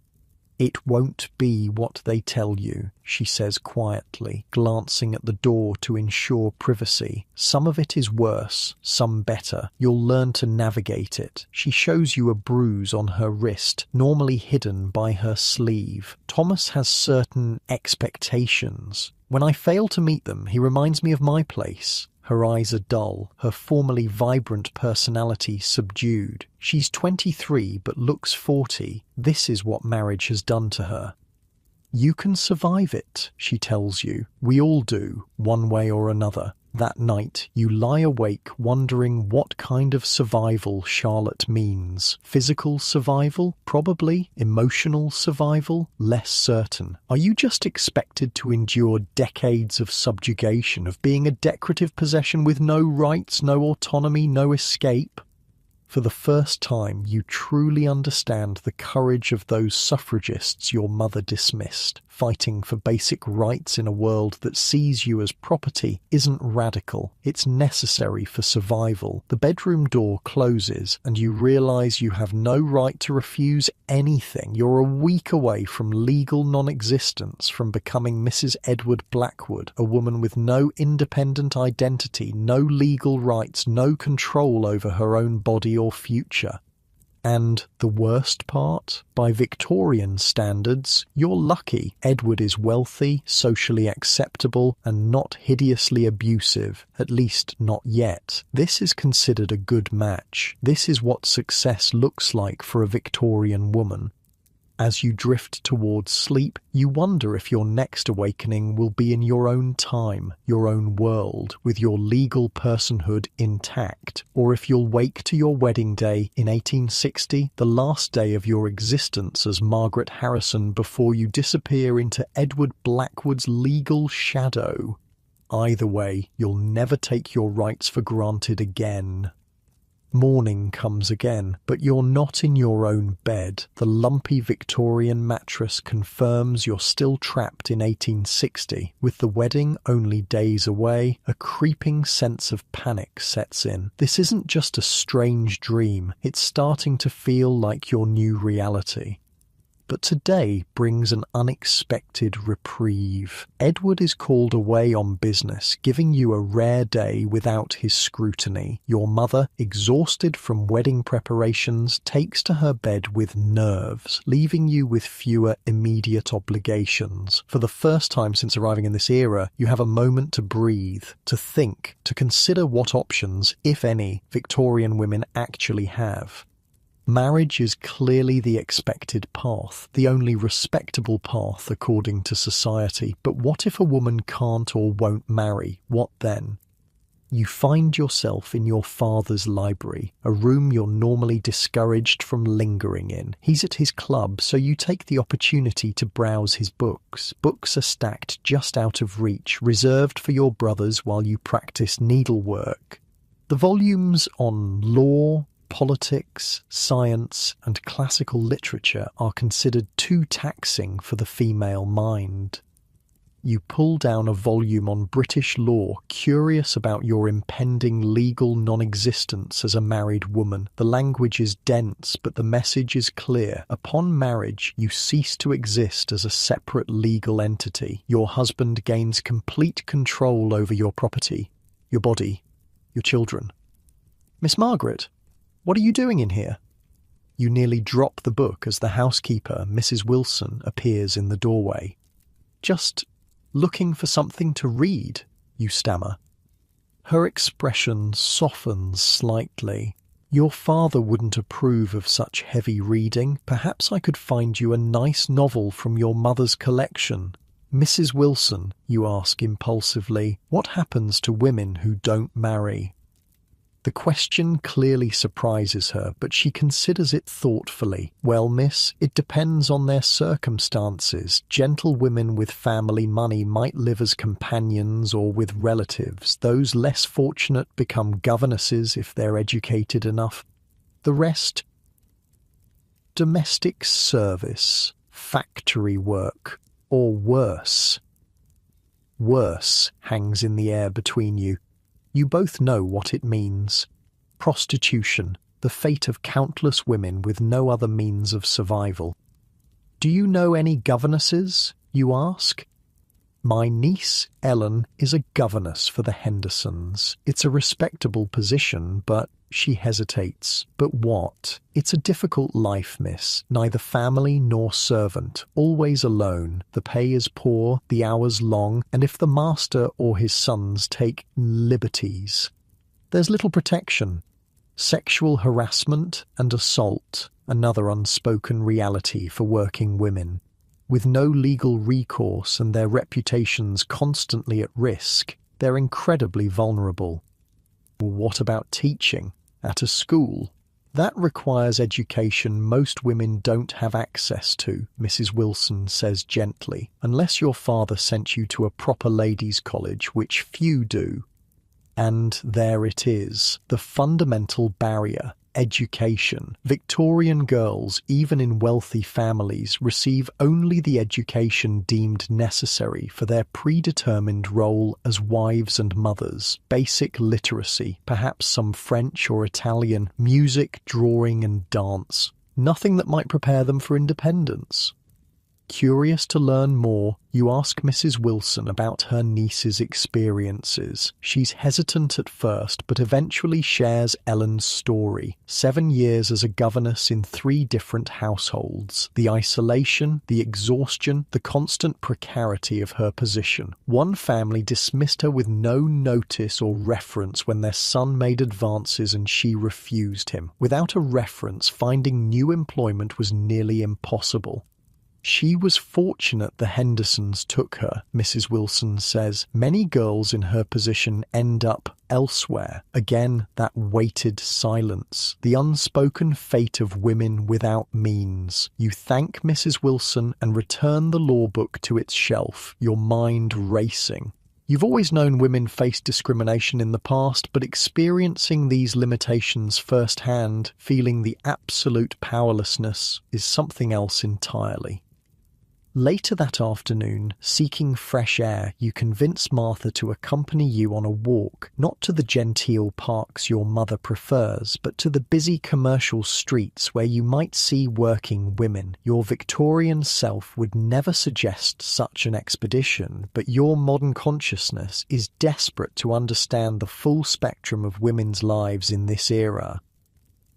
"It won't be what they tell you," she says quietly, glancing at the door to ensure privacy. "Some of it is worse, some better. You'll learn to navigate it." She shows you a bruise on her wrist, normally hidden by her sleeve. Thomas has certain expectations. When I fail to meet them, he reminds me of my place. Her eyes are dull, her formerly vibrant personality subdued. She's 23 but looks 40. This is what marriage has done to her. "You can survive it," she tells you. "We all do, one way or another." That night, you lie awake wondering what kind of survival Charlotte means. Physical survival? Probably. Emotional survival? Less certain. Are you just expected to endure decades of subjugation, of being a decorative possession with no rights, no autonomy, no escape? For the first time, you truly understand the courage of those suffragists your mother dismissed. Fighting for basic rights in a world that sees you as property isn't radical. It's necessary for survival. The bedroom door closes and you realize you have no right to refuse anything. You're a week away from legal non-existence, from becoming Mrs. Edward Blackwood, a woman with no independent identity, no legal rights, no control over her own body or future. And the worst part? By Victorian standards, you're lucky. Edward is wealthy, socially acceptable, and not hideously abusive. At least not yet. This is considered a good match. This is what success looks like for a Victorian woman. As you drift towards sleep, you wonder if your next awakening will be in your own time, your own world, with your legal personhood intact, or if you'll wake to your wedding day in 1860, the last day of your existence as Margaret Harrison, before you disappear into Edward Blackwood's legal shadow. Either way, you'll never take your rights for granted again. Morning comes again, but you're not in your own bed. The lumpy Victorian mattress confirms you're still trapped in 1860. With the wedding only days away, a creeping sense of panic sets in. This isn't just a strange dream, it's starting to feel like your new reality. But today brings an unexpected reprieve. Edward is called away on business, giving you a rare day without his scrutiny. Your mother, exhausted from wedding preparations, takes to her bed with nerves, leaving you with fewer immediate obligations. For the first time since arriving in this era, you have a moment to breathe, to think, to consider what options, if any, Victorian women actually have. Marriage is clearly the expected path, the only respectable path according to society. But what if a woman can't or won't marry? What then? You find yourself in your father's library, a room you're normally discouraged from lingering in. He's at his club, so you take the opportunity to browse his books. Books are stacked just out of reach, reserved for your brothers while you practice needlework. The volumes on law, politics, science, and classical literature are considered too taxing for the female mind. You pull down a volume on British law, curious about your impending legal non-existence as a married woman. The language is dense, but the message is clear. Upon marriage, you cease to exist as a separate legal entity. Your husband gains complete control over your property, your body, your children. "Miss Margaret, what are you doing in here?" You nearly drop the book as the housekeeper, Mrs. Wilson, appears in the doorway. "Just looking for something to read," you stammer. Her expression softens slightly. "Your father wouldn't approve of such heavy reading. Perhaps I could find you a nice novel from your mother's collection." "Mrs. Wilson," you ask impulsively, "what happens to women who don't marry?" The question clearly surprises her, but she considers it thoughtfully. "Well, miss, it depends on their circumstances. Gentlewomen with family money might live as companions or with relatives. Those less fortunate become governesses if they're educated enough. The rest, domestic service, factory work, or worse." Worse hangs in the air between you. You both know what it means. Prostitution, the fate of countless women with no other means of survival. Do you know any governesses, you ask? My niece, Ellen, is a governess for the Hendersons. It's a respectable position, but she hesitates. But what? It's a difficult life, miss. Neither family nor servant. Always alone. The pay is poor, the hours long, and if the master or his sons take liberties, there's little protection. Sexual harassment and assault, another unspoken reality for working women. With no legal recourse and their reputations constantly at risk, they're incredibly vulnerable. What about teaching? At a school? That requires education most women don't have access to, Mrs. Wilson says gently, unless your father sent you to a proper ladies' college, which few do. And there it is, the fundamental barrier. Education. Victorian girls, even in wealthy families, receive only the education deemed necessary for their predetermined role as wives and mothers. Basic literacy, perhaps some French or Italian, music, drawing and dance. Nothing that might prepare them for independence. Curious to learn more, you ask Mrs. Wilson about her niece's experiences. She's hesitant at first, but eventually shares Ellen's story. 7 years as a governess in 3 different households. The isolation, the exhaustion, the constant precarity of her position. One family dismissed her with no notice or reference when their son made advances and she refused him. Without a reference, finding new employment was nearly impossible. She was fortunate the Hendersons took her, Mrs. Wilson says. Many girls in her position end up elsewhere. Again, that weighted silence, the unspoken fate of women without means. You thank Mrs. Wilson and return the law book to its shelf, your mind racing. You've always known women face discrimination in the past, but experiencing these limitations firsthand, feeling the absolute powerlessness, is something else entirely. Later that afternoon, seeking fresh air, you convince Martha to accompany you on a walk, not to the genteel parks your mother prefers, but to the busy commercial streets where you might see working women. Your Victorian self would never suggest such an expedition, but your modern consciousness is desperate to understand the full spectrum of women's lives in this era.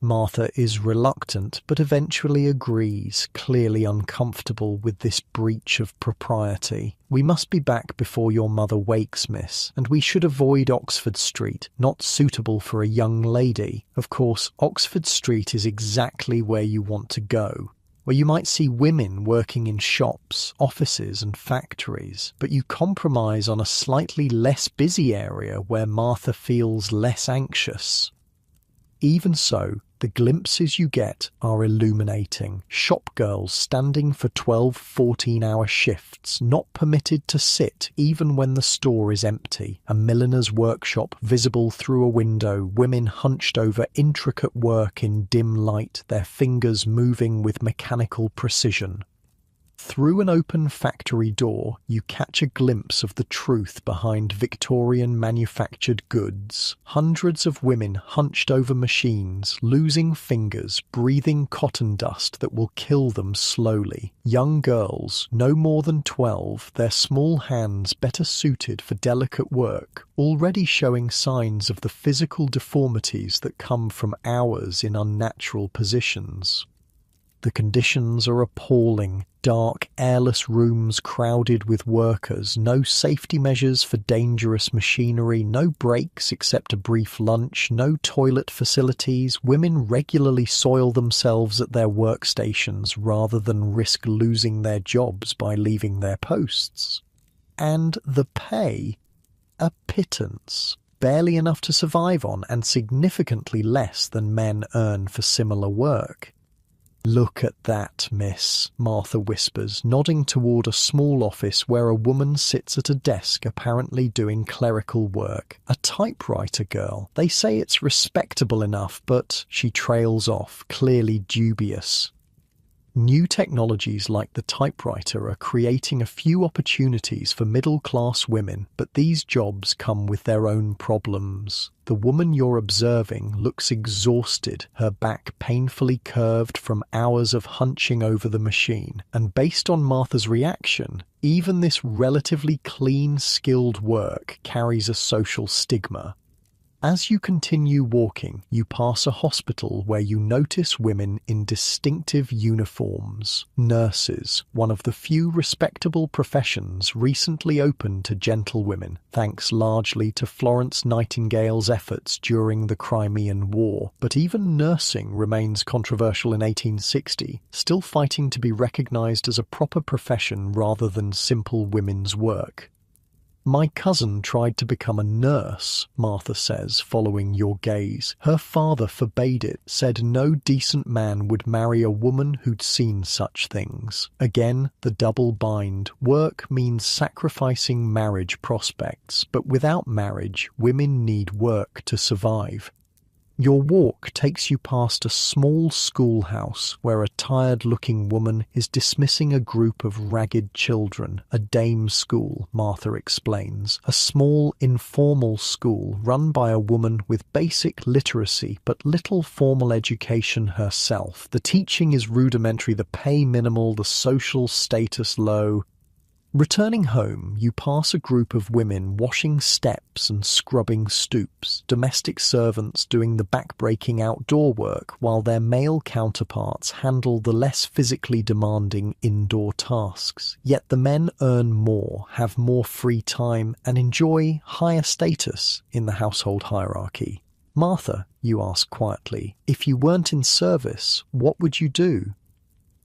Martha is reluctant, but eventually agrees, clearly uncomfortable with this breach of propriety. We must be back before your mother wakes, miss, and we should avoid Oxford Street, not suitable for a young lady. Of course, Oxford Street is exactly where you want to go, where you might see women working in shops, offices and factories, but you compromise on a slightly less busy area where Martha feels less anxious. Even so, the glimpses you get are illuminating. Shop girls standing for 12, 14-hour shifts, not permitted to sit even when the store is empty. A milliner's workshop visible through a window, women hunched over intricate work in dim light, their fingers moving with mechanical precision. Through an open factory door, you catch a glimpse of the truth behind Victorian manufactured goods. Hundreds of women hunched over machines, losing fingers, breathing cotton dust that will kill them slowly. Young girls, no more than 12, their small hands better suited for delicate work, already showing signs of the physical deformities that come from hours in unnatural positions. The conditions are appalling. Dark, airless rooms crowded with workers, no safety measures for dangerous machinery, no breaks except a brief lunch, no toilet facilities. Women regularly soil themselves at their workstations rather than risk losing their jobs by leaving their posts. And the pay? A pittance. Barely enough to survive on and significantly less than men earn for similar work. "Look at that, miss," Martha whispers, nodding toward a small office where a woman sits at a desk apparently doing clerical work. A typewriter girl. They say it's respectable enough, but she trails off, clearly dubious. New technologies like the typewriter are creating a few opportunities for middle-class women, but these jobs come with their own problems. The woman you're observing looks exhausted, her back painfully curved from hours of hunching over the machine, and based on Martha's reaction, even this relatively clean, skilled work carries a social stigma. As you continue walking, you pass a hospital where you notice women in distinctive uniforms. Nurses, one of the few respectable professions recently opened to gentlewomen, thanks largely to Florence Nightingale's efforts during the Crimean War. But even nursing remains controversial in 1860, still fighting to be recognised as a proper profession rather than simple women's work. My cousin tried to become a nurse, Martha says, following your gaze. Her father forbade it, said no decent man would marry a woman who'd seen such things. Again, the double bind. Work means sacrificing marriage prospects, but without marriage, women need work to survive. Your walk takes you past a small schoolhouse where a tired-looking woman is dismissing a group of ragged children. A dame school, Martha explains. A small, informal school run by a woman with basic literacy but little formal education herself. The teaching is rudimentary, the pay minimal, the social status low. Returning home, you pass a group of women washing steps and scrubbing stoops, domestic servants doing the back-breaking outdoor work while their male counterparts handle the less physically demanding indoor tasks. Yet the men earn more, have more free time, and enjoy higher status in the household hierarchy. Martha, you ask quietly, if you weren't in service, what would you do?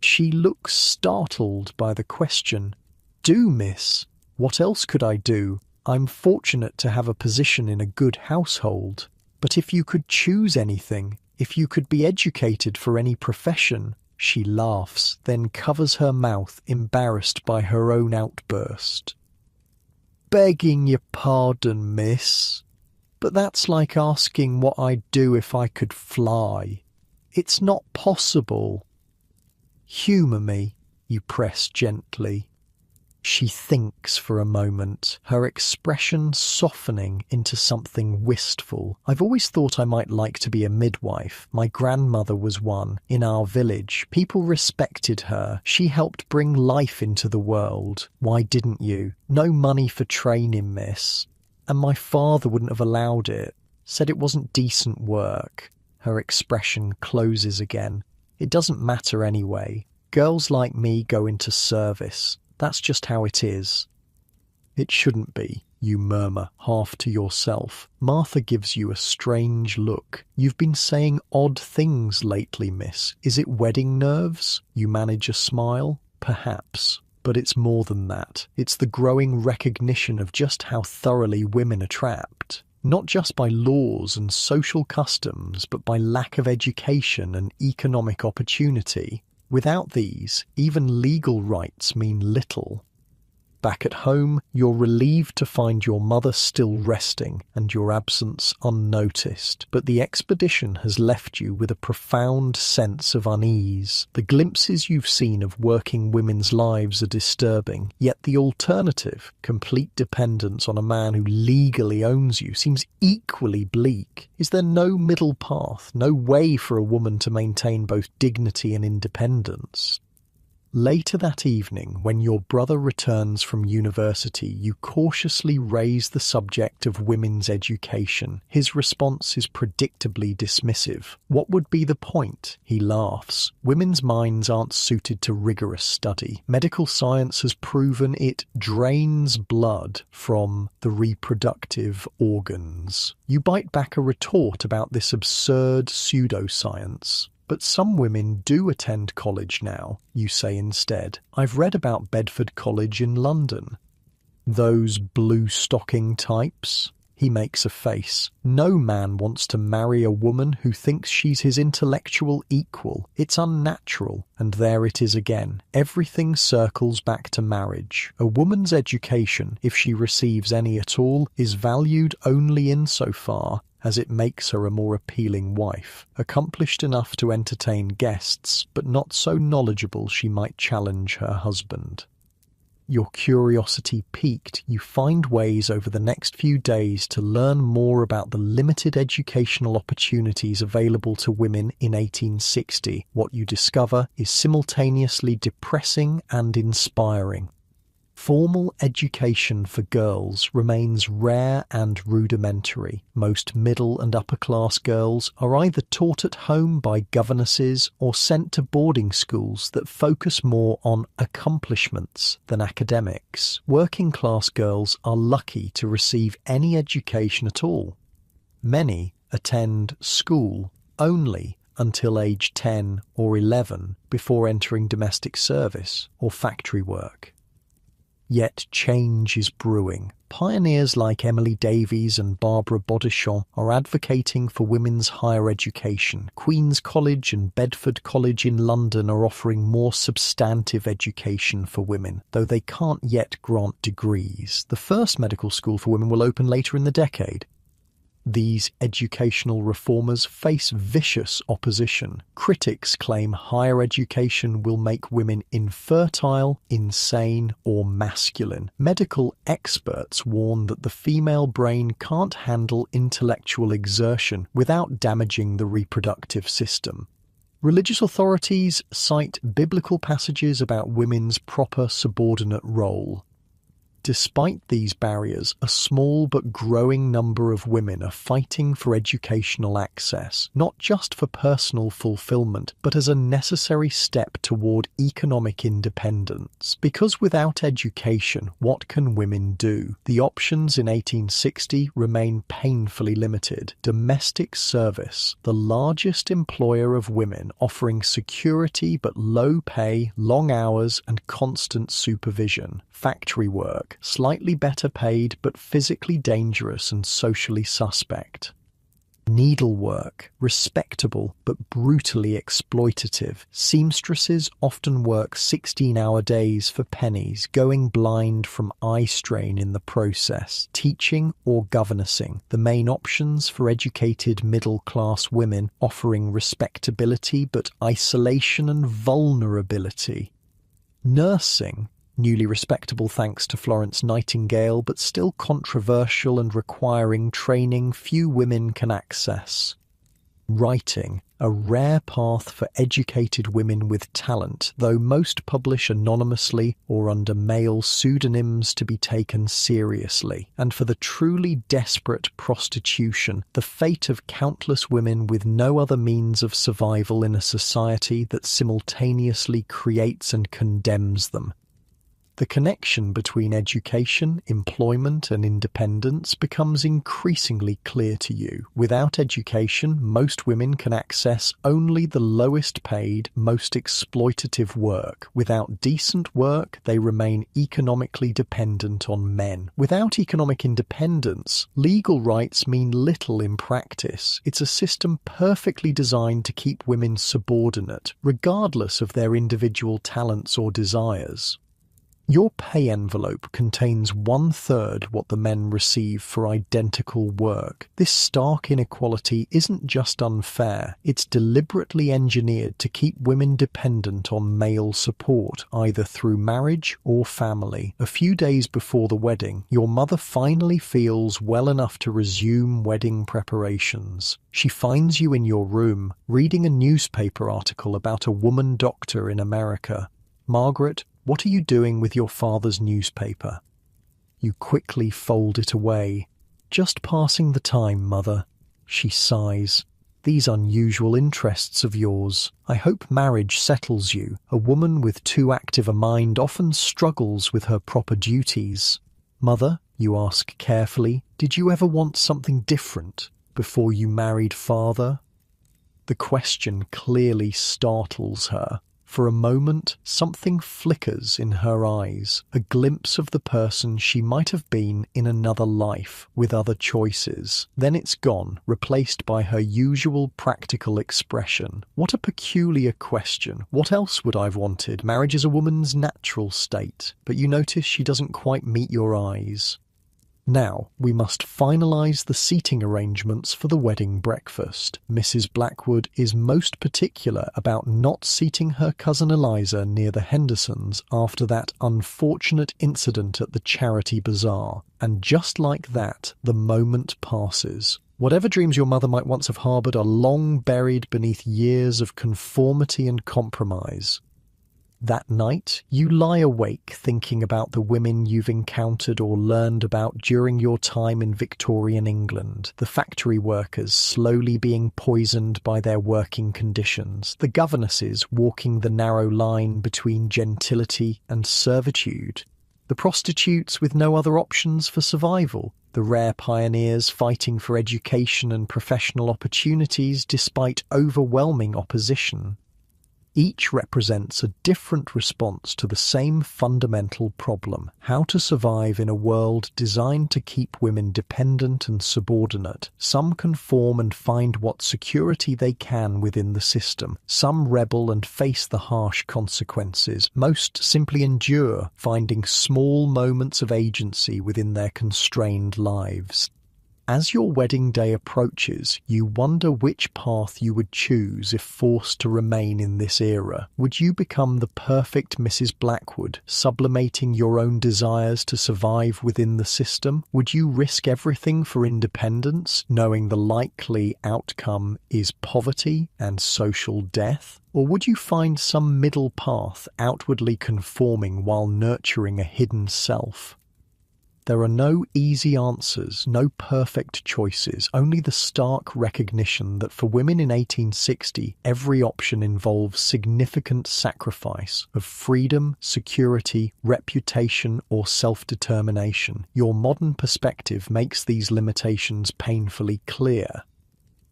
She looks startled by the question. Do, miss. What else could I do? I'm fortunate to have a position in a good household. But if you could choose anything, if you could be educated for any profession, she laughs, then covers her mouth, embarrassed by her own outburst. Begging your pardon, miss, but that's like asking what I'd do if I could fly. It's not possible. Humour me, you press gently. She thinks for a moment, her expression softening into something wistful. I've always thought I might like to be a midwife. My grandmother was one. In our village, people respected her. She helped bring life into the world. Why didn't you? No money for training, miss. And my father wouldn't have allowed it. Said it wasn't decent work. Her expression closes again. It doesn't matter anyway. Girls like me go into service. That's just how it is. It shouldn't be, you murmur, half to yourself. Martha gives you a strange look. You've been saying odd things lately, miss. Is it wedding nerves? You manage a smile? Perhaps. But it's more than that. It's the growing recognition of just how thoroughly women are trapped. Not just by laws and social customs, but by lack of education and economic opportunity. Without these, even legal rights mean little. Back at home, you're relieved to find your mother still resting and your absence unnoticed, but the expedition has left you with a profound sense of unease. The glimpses you've seen of working women's lives are disturbing, yet the alternative, complete dependence on a man who legally owns you, seems equally bleak. Is there no middle path, no way for a woman to maintain both dignity and independence? Later that evening, when your brother returns from university, you cautiously raise the subject of women's education. His response is predictably dismissive. What would be the point? He laughs. Women's minds aren't suited to rigorous study. Medical science has proven it drains blood from the reproductive organs. You bite back a retort about this absurd pseudoscience. But some women do attend college now, you say instead. I've read about Bedford College in London. Those blue-stocking types? He makes a face. No man wants to marry a woman who thinks she's his intellectual equal. It's unnatural. And there it is again. Everything circles back to marriage. A woman's education, if she receives any at all, is valued only insofar as it makes her a more appealing wife, accomplished enough to entertain guests, but not so knowledgeable she might challenge her husband. Your curiosity piqued, you find ways over the next few days to learn more about the limited educational opportunities available to women in 1860. What you discover is simultaneously depressing and inspiring. Formal education for girls remains rare and rudimentary. Most middle and upper-class girls are either taught at home by governesses or sent to boarding schools that focus more on accomplishments than academics. Working-class girls are lucky to receive any education at all. Many attend school only until age 10 or 11 before entering domestic service or factory work. Yet change is brewing. Pioneers like Emily Davies and Barbara Bodichon are advocating for women's higher education. Queen's College and Bedford College in London are offering more substantive education for women, though they can't yet grant degrees. The first medical school for women will open later in the decade. These educational reformers face vicious opposition. Critics claim higher education will make women infertile, insane, or masculine. Medical experts warn that the female brain can't handle intellectual exertion without damaging the reproductive system. Religious authorities cite biblical passages about women's proper subordinate role. Despite these barriers, a small but growing number of women are fighting for educational access, not just for personal fulfillment, but as a necessary step toward economic independence. Because without education, what can women do? The options in 1860 remain painfully limited. Domestic service, the largest employer of women, offering security but low pay, long hours, and constant supervision. Factory work, slightly better paid but physically dangerous and socially suspect. Needlework, respectable but brutally exploitative. Seamstresses often work 16-hour days for pennies, going blind from eye strain in the process. Teaching or governessing, the main options for educated middle-class women, offering respectability but isolation and vulnerability. Nursing, newly respectable thanks to Florence Nightingale, but still controversial and requiring training few women can access. Writing, a rare path for educated women with talent, though most publish anonymously or under male pseudonyms to be taken seriously. And for the truly desperate, prostitution, the fate of countless women with no other means of survival in a society that simultaneously creates and condemns them. The connection between education, employment, and independence becomes increasingly clear to you. Without education, most women can access only the lowest paid, most exploitative work. Without decent work, they remain economically dependent on men. Without economic independence, legal rights mean little in practice. It's a system perfectly designed to keep women subordinate, regardless of their individual talents or desires. Your pay envelope contains 1/3 what the men receive for identical work. This stark inequality isn't just unfair, it's deliberately engineered to keep women dependent on male support, either through marriage or family. A few days before the wedding, your mother finally feels well enough to resume wedding preparations. She finds you in your room, reading a newspaper article about a woman doctor in America. "Margaret, what are you doing with your father's newspaper?" You quickly fold it away. "Just passing the time, Mother." She sighs. "These unusual interests of yours. I hope marriage settles you. A woman with too active a mind often struggles with her proper duties." "Mother," you ask carefully, "did you ever want something different before you married Father?" The question clearly startles her. For a moment, something flickers in her eyes, a glimpse of the person she might have been in another life, with other choices. Then it's gone, replaced by her usual practical expression. What a peculiar question. What else would I've wanted? Marriage is a woman's natural state. But you notice she doesn't quite meet your eyes. Now, we must finalise the seating arrangements for the wedding breakfast. Mrs. Blackwood is most particular about not seating her cousin Eliza near the Hendersons after that unfortunate incident at the charity bazaar. And just like that, the moment passes. Whatever dreams your mother might once have harboured are long buried beneath years of conformity and compromise. That night, you lie awake thinking about the women you've encountered or learned about during your time in Victorian England, the factory workers slowly being poisoned by their working conditions, the governesses walking the narrow line between gentility and servitude, the prostitutes with no other options for survival, the rare pioneers fighting for education and professional opportunities despite overwhelming opposition. Each represents a different response to the same fundamental problem: how to survive in a world designed to keep women dependent and subordinate. Some conform and find what security they can within the system. Some rebel and face the harsh consequences. Most simply endure, finding small moments of agency within their constrained lives. As your wedding day approaches, you wonder which path you would choose if forced to remain in this era. Would you become the perfect Mrs. Blackwood, sublimating your own desires to survive within the system? Would you risk everything for independence, knowing the likely outcome is poverty and social death? Or would you find some middle path, outwardly conforming while nurturing a hidden self? There are no easy answers, no perfect choices, only the stark recognition that for women in 1860, every option involves significant sacrifice of freedom, security, reputation, or self-determination. Your modern perspective makes these limitations painfully clear.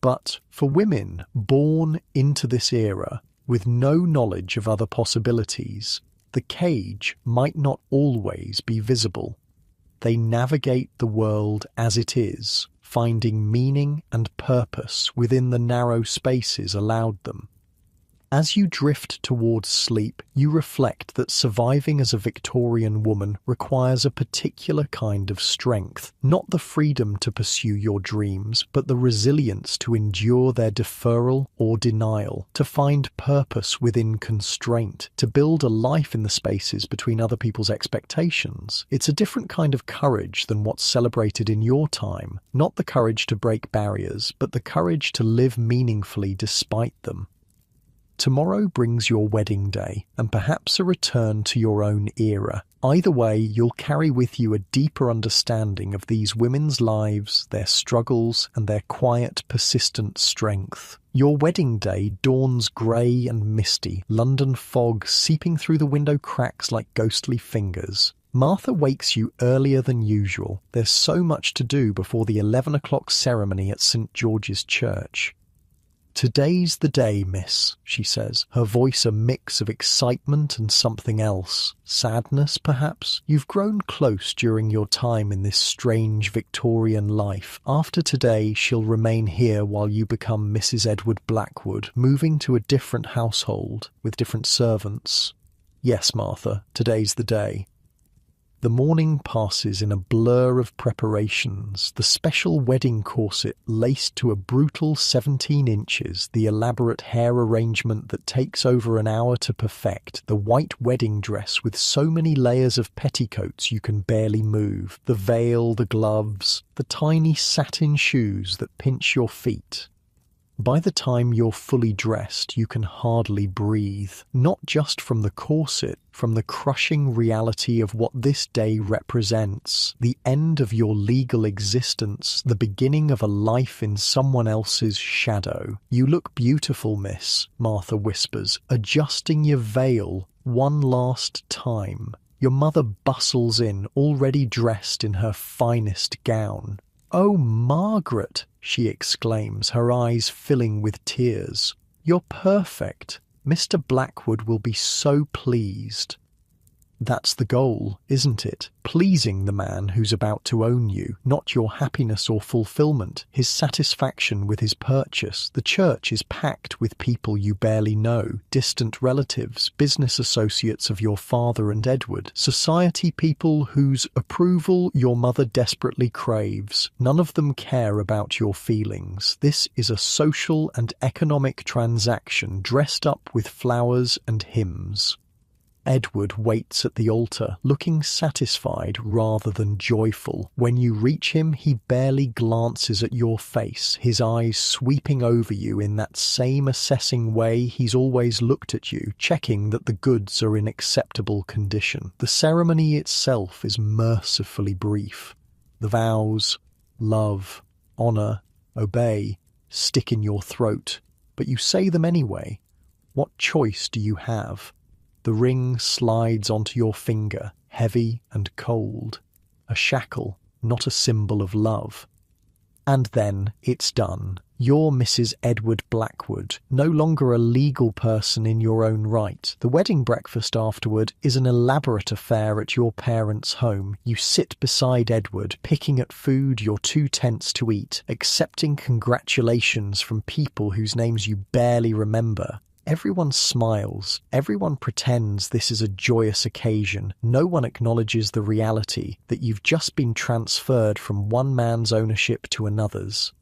But for women born into this era, with no knowledge of other possibilities, the cage might not always be visible. They navigate the world as it is, finding meaning and purpose within the narrow spaces allowed them. As you drift towards sleep, you reflect that surviving as a Victorian woman requires a particular kind of strength, not the freedom to pursue your dreams, but the resilience to endure their deferral or denial, to find purpose within constraint, to build a life in the spaces between other people's expectations. It's a different kind of courage than what's celebrated in your time, not the courage to break barriers, but the courage to live meaningfully despite them. Tomorrow brings your wedding day, and perhaps a return to your own era. Either way, you'll carry with you a deeper understanding of these women's lives, their struggles, and their quiet, persistent strength. Your wedding day dawns grey and misty, London fog seeping through the window cracks like ghostly fingers. Martha wakes you earlier than usual. There's so much to do before the 11 o'clock ceremony at St. George's Church. "Today's the day, miss," she says, her voice a mix of excitement and something else. Sadness, perhaps? You've grown close during your time in this strange Victorian life. After today, she'll remain here while you become Mrs. Edward Blackwood, moving to a different household, with different servants. "Yes, Martha, today's the day." The morning passes in a blur of preparations, the special wedding corset laced to a brutal 17 inches, the elaborate hair arrangement that takes over an hour to perfect, the white wedding dress with so many layers of petticoats you can barely move, the veil, the gloves, the tiny satin shoes that pinch your feet. By the time you're fully dressed, you can hardly breathe, not just from the corset, from the crushing reality of what this day represents, the end of your legal existence, the beginning of a life in someone else's shadow. "You look beautiful, miss," Martha whispers, adjusting your veil one last time. Your mother bustles in, already dressed in her finest gown. "Oh, Margaret!" she exclaims, her eyes filling with tears. "You're perfect. Mr. Blackwood will be so pleased." That's the goal, isn't it? Pleasing the man who's about to own you, not your happiness or fulfillment, his satisfaction with his purchase. The church is packed with people you barely know, distant relatives, business associates of your father and Edward, society people whose approval your mother desperately craves. None of them care about your feelings. This is a social and economic transaction dressed up with flowers and hymns. Edward waits at the altar, looking satisfied rather than joyful. When you reach him, he barely glances at your face, his eyes sweeping over you in that same assessing way he's always looked at you, checking that the goods are in acceptable condition. The ceremony itself is mercifully brief. The vows, love, honour, obey, stick in your throat, but you say them anyway. What choice do you have? The ring slides onto your finger, heavy and cold. A shackle, not a symbol of love. And then it's done. You're Mrs. Edward Blackwood, no longer a legal person in your own right. The wedding breakfast afterward is an elaborate affair at your parents' home. You sit beside Edward, picking at food you're too tense to eat, accepting congratulations from people whose names you barely remember. Everyone smiles. Everyone pretends this is a joyous occasion. No one acknowledges the reality that you've just been transferred from one man's ownership to another's.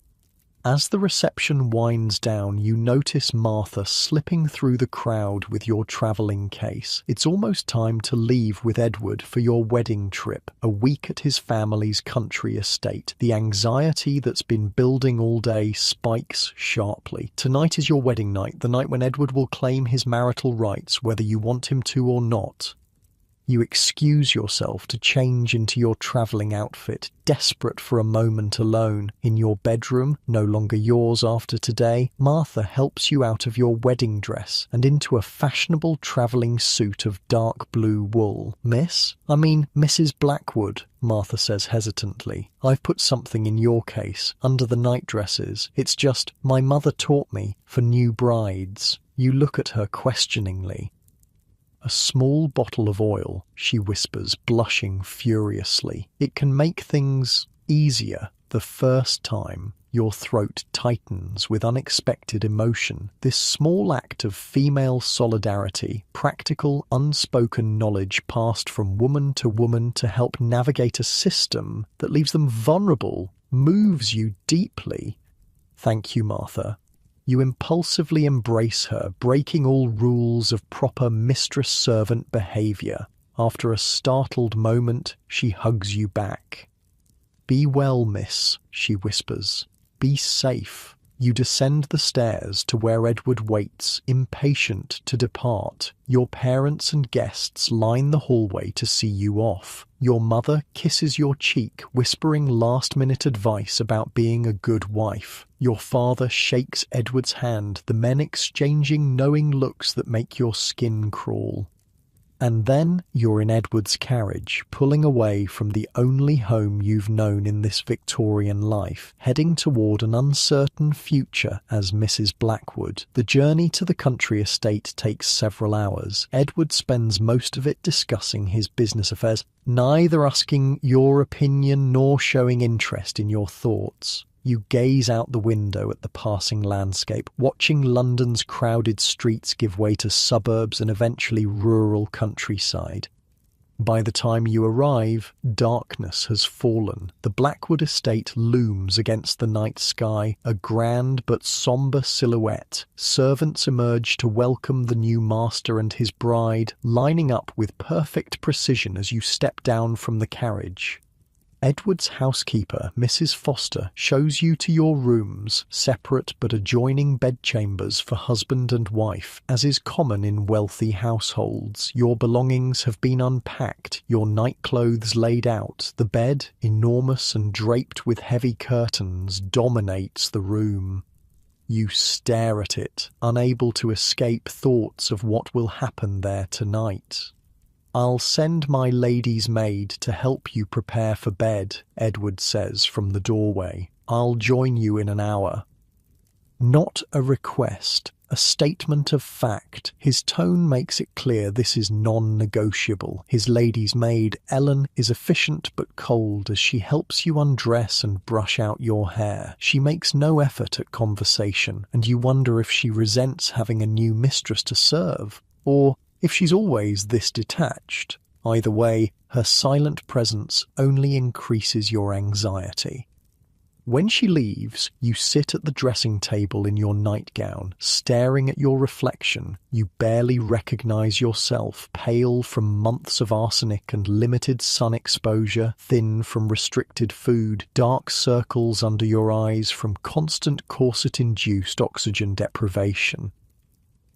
As the reception winds down, you notice Martha slipping through the crowd with your travelling case. It's almost time to leave with Edward for your wedding trip, a week at his family's country estate. The anxiety that's been building all day spikes sharply. Tonight is your wedding night, the night when Edward will claim his marital rights, whether you want him to or not. You excuse yourself to change into your travelling outfit, desperate for a moment alone. In your bedroom, no longer yours after today, Martha helps you out of your wedding dress and into a fashionable travelling suit of dark blue wool. Mrs. Blackwood, Martha says hesitantly. I've put something in your case, under the nightdresses. It's just, my mother taught me, for new brides. You look at her questioningly. A small bottle of oil, she whispers, blushing furiously. It can make things easier the first time. Your throat tightens with unexpected emotion. This small act of female solidarity, practical, unspoken knowledge passed from woman to help navigate a system that leaves them vulnerable, moves you deeply. Thank you, Martha. You impulsively embrace her, breaking all rules of proper mistress-servant behaviour. After a startled moment, she hugs you back. Be well, miss, she whispers. Be safe. You descend the stairs to where Edward waits, impatient to depart. Your parents and guests line the hallway to see you off. Your mother kisses your cheek, whispering last-minute advice about being a good wife. Your father shakes Edward's hand, the men exchanging knowing looks that make your skin crawl. And then you're in Edward's carriage, pulling away from the only home you've known in this Victorian life, heading toward an uncertain future as Mrs. Blackwood. The journey to the country estate takes several hours. Edward spends most of it discussing his business affairs, neither asking your opinion nor showing interest in your thoughts. You gaze out the window at the passing landscape, watching London's crowded streets give way to suburbs and eventually rural countryside. By the time you arrive, darkness has fallen. The Blackwood estate looms against the night sky, a grand but sombre silhouette. Servants emerge to welcome the new master and his bride, lining up with perfect precision as you step down from the carriage. Edward's housekeeper, Mrs. Foster, shows you to your rooms, separate but adjoining bedchambers for husband and wife. As is common in wealthy households, your belongings have been unpacked, your nightclothes laid out. The bed, enormous and draped with heavy curtains, dominates the room. You stare at it, unable to escape thoughts of what will happen there tonight. I'll send my lady's maid to help you prepare for bed, Edward says from the doorway. I'll join you in an hour. Not a request, a statement of fact. His tone makes it clear this is non-negotiable. His lady's maid, Ellen, is efficient but cold as she helps you undress and brush out your hair. She makes no effort at conversation, and you wonder if she resents having a new mistress to serve, or if she's always this detached. Either way, her silent presence only increases your anxiety. When she leaves, you sit at the dressing table in your nightgown, staring at your reflection. You barely recognize yourself, pale from months of arsenic and limited sun exposure, thin from restricted food, dark circles under your eyes from constant corset-induced oxygen deprivation.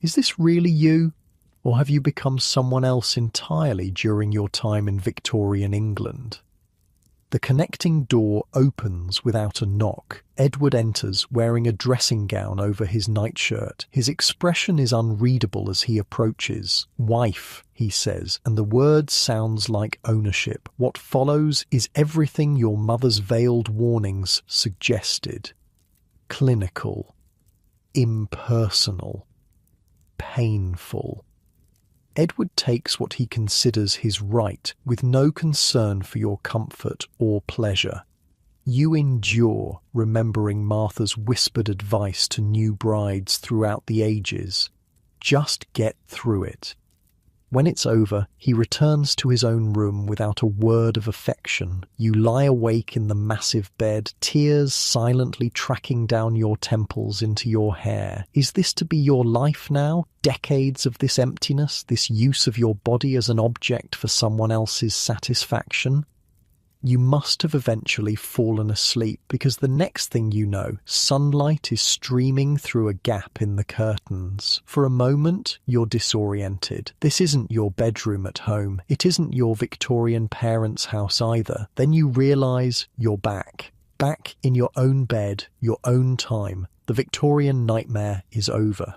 Is this really you? Or have you become someone else entirely during your time in Victorian England? The connecting door opens without a knock. Edward enters wearing a dressing gown over his nightshirt. His expression is unreadable as he approaches. "Wife," he says, and the word sounds like ownership. What follows is everything your mother's veiled warnings suggested. Clinical, impersonal, painful. Edward takes what he considers his right, with no concern for your comfort or pleasure. You endure, remembering Martha's whispered advice to new brides throughout the ages. Just get through it. When it's over, he returns to his own room without a word of affection. You lie awake in the massive bed, tears silently tracking down your temples into your hair. Is this to be your life now? Decades of this emptiness, this use of your body as an object for someone else's satisfaction? You must have eventually fallen asleep because the next thing you know, sunlight is streaming through a gap in the curtains. For a moment, you're disoriented. This isn't your bedroom at home. It isn't your Victorian parents' house either. Then you realise you're back. Back in your own bed, your own time. The Victorian nightmare is over.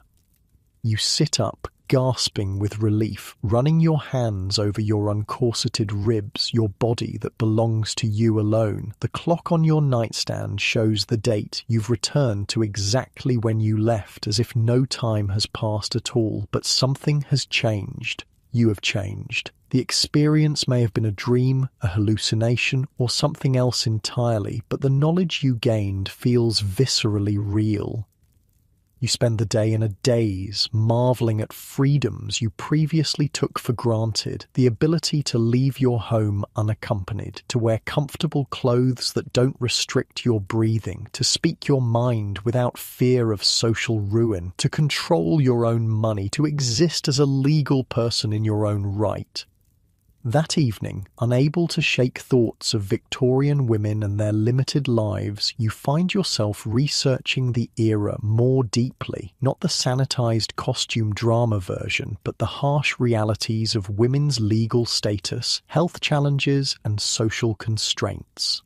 You sit up, gasping with relief, running your hands over your uncorseted ribs, your body that belongs to you alone. The clock on your nightstand shows the date. You've returned to exactly when you left, as if no time has passed at all, but something has changed. You have changed. The experience may have been a dream, a hallucination, or something else entirely, but the knowledge you gained feels viscerally real. You spend the day in a daze, marveling at freedoms you previously took for granted, the ability to leave your home unaccompanied, to wear comfortable clothes that don't restrict your breathing, to speak your mind without fear of social ruin, to control your own money, to exist as a legal person in your own right. That evening, unable to shake thoughts of Victorian women and their limited lives, you find yourself researching the era more deeply, not the sanitized costume drama version, but the harsh realities of women's legal status, health challenges, and social constraints.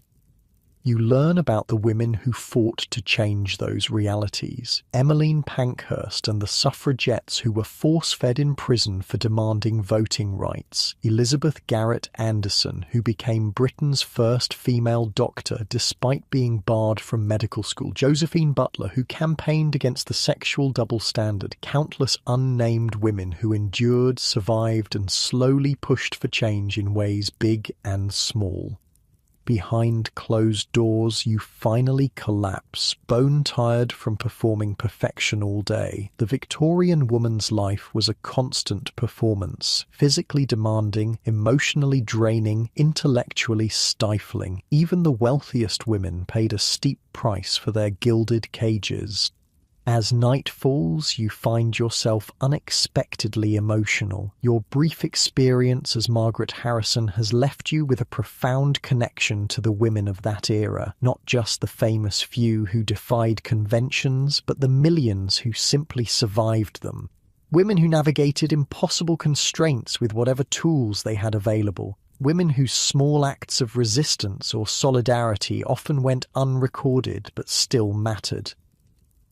You learn about the women who fought to change those realities. Emmeline Pankhurst and the suffragettes who were force-fed in prison for demanding voting rights. Elizabeth Garrett Anderson, who became Britain's first female doctor despite being barred from medical school. Josephine Butler, who campaigned against the sexual double standard. Countless unnamed women who endured, survived, and slowly pushed for change in ways big and small. Behind closed doors, you finally collapse, bone-tired from performing perfection all day. The Victorian woman's life was a constant performance, physically demanding, emotionally draining, intellectually stifling. Even the wealthiest women paid a steep price for their gilded cages. As night falls, you find yourself unexpectedly emotional. Your brief experience as Margaret Harrison has left you with a profound connection to the women of that era, not just the famous few who defied conventions, but the millions who simply survived them. Women who navigated impossible constraints with whatever tools they had available. Women whose small acts of resistance or solidarity often went unrecorded but still mattered.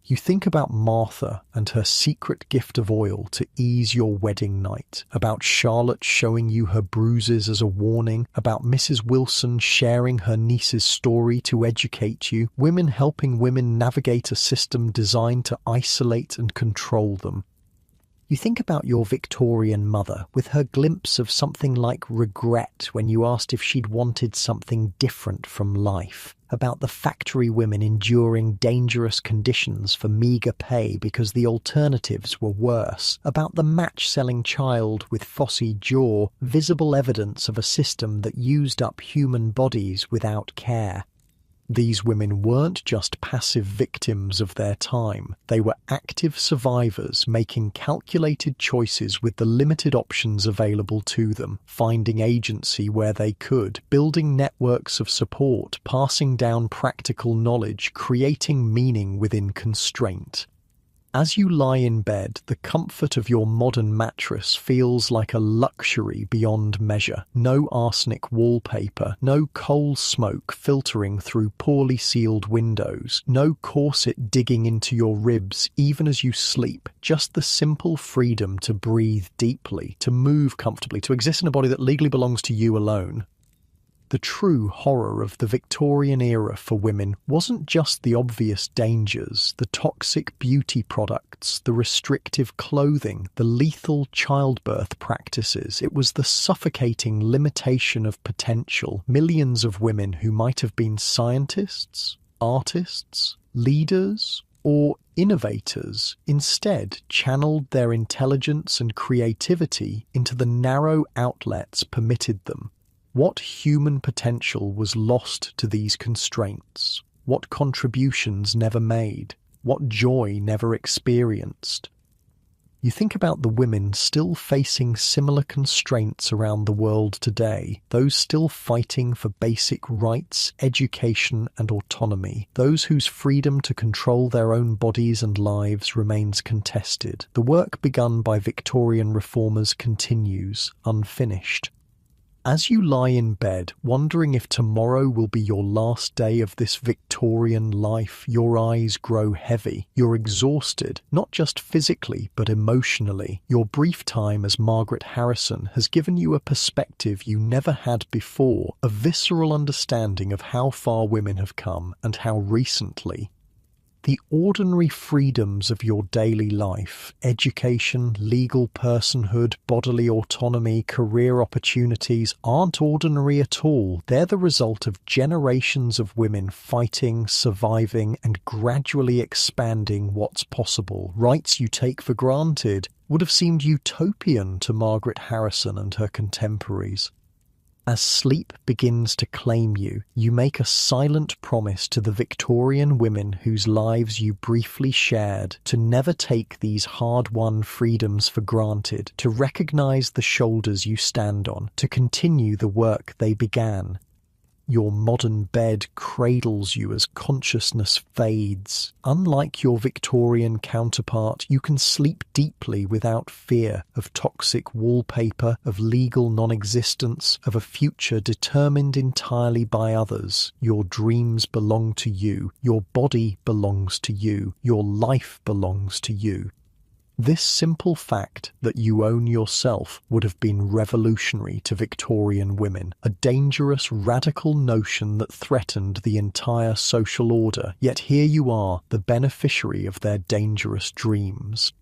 You think about Martha and her secret gift of oil to ease your wedding night, about Charlotte showing you her bruises as a warning, about Mrs. Wilson sharing her niece's story to educate you, women helping women navigate a system designed to isolate and control them. You think about your Victorian mother with her glimpse of something like regret when you asked if she'd wanted something different from life, about the factory women enduring dangerous conditions for meagre pay because the alternatives were worse, about the match-selling child with phossy jaw, visible evidence of a system that used up human bodies without care. These women weren't just passive victims of their time. They were active survivors making calculated choices with the limited options available to them, finding agency where they could, building networks of support, passing down practical knowledge, creating meaning within constraint. As you lie in bed, the comfort of your modern mattress feels like a luxury beyond measure. No arsenic wallpaper, no coal smoke filtering through poorly sealed windows, no corset digging into your ribs even as you sleep. Just the simple freedom to breathe deeply, to move comfortably, to exist in a body that legally belongs to you alone. The true horror of the Victorian era for women wasn't just the obvious dangers, the toxic beauty products, the restrictive clothing, the lethal childbirth practices. It was the suffocating limitation of potential. Millions of women who might have been scientists, artists, leaders, or innovators instead channeled their intelligence and creativity into the narrow outlets permitted them. What human potential was lost to these constraints? What contributions never made? What joy never experienced? You think about the women still facing similar constraints around the world today, those still fighting for basic rights, education, and autonomy, those whose freedom to control their own bodies and lives remains contested. The work begun by Victorian reformers continues, unfinished. As you lie in bed, wondering if tomorrow will be your last day of this Victorian life, your eyes grow heavy. You're exhausted, not just physically, but emotionally. Your brief time as Margaret Harrison has given you a perspective you never had before, a visceral understanding of how far women have come and how recently. The ordinary freedoms of your daily life, education, legal personhood, bodily autonomy, career opportunities, aren't ordinary at all. They're the result of generations of women fighting, surviving, and gradually expanding what's possible. Rights you take for granted would have seemed utopian to Margaret Harrison and her contemporaries. As sleep begins to claim you, you make a silent promise to the Victorian women whose lives you briefly shared to never take these hard-won freedoms for granted, to recognize the shoulders you stand on, to continue the work they began. Your modern bed cradles you as consciousness fades. Unlike your Victorian counterpart, you can sleep deeply without fear of toxic wallpaper, of legal non-existence, of a future determined entirely by others. Your dreams belong to you. Your body belongs to you. Your life belongs to you. This simple fact that you own yourself would have been revolutionary to Victorian women, a dangerous, radical notion that threatened the entire social order, yet here you are, the beneficiary of their dangerous dreams.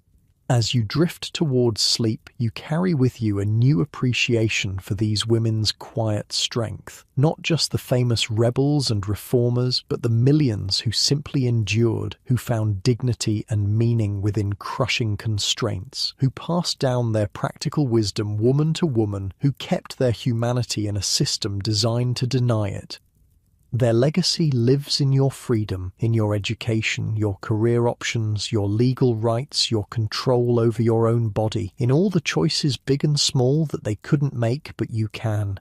As you drift towards sleep, you carry with you a new appreciation for these women's quiet strength. Not just the famous rebels and reformers, but the millions who simply endured, who found dignity and meaning within crushing constraints, who passed down their practical wisdom woman to woman, who kept their humanity in a system designed to deny it. Their legacy lives in your freedom, in your education, your career options, your legal rights, your control over your own body, in all the choices big and small that they couldn't make but you can.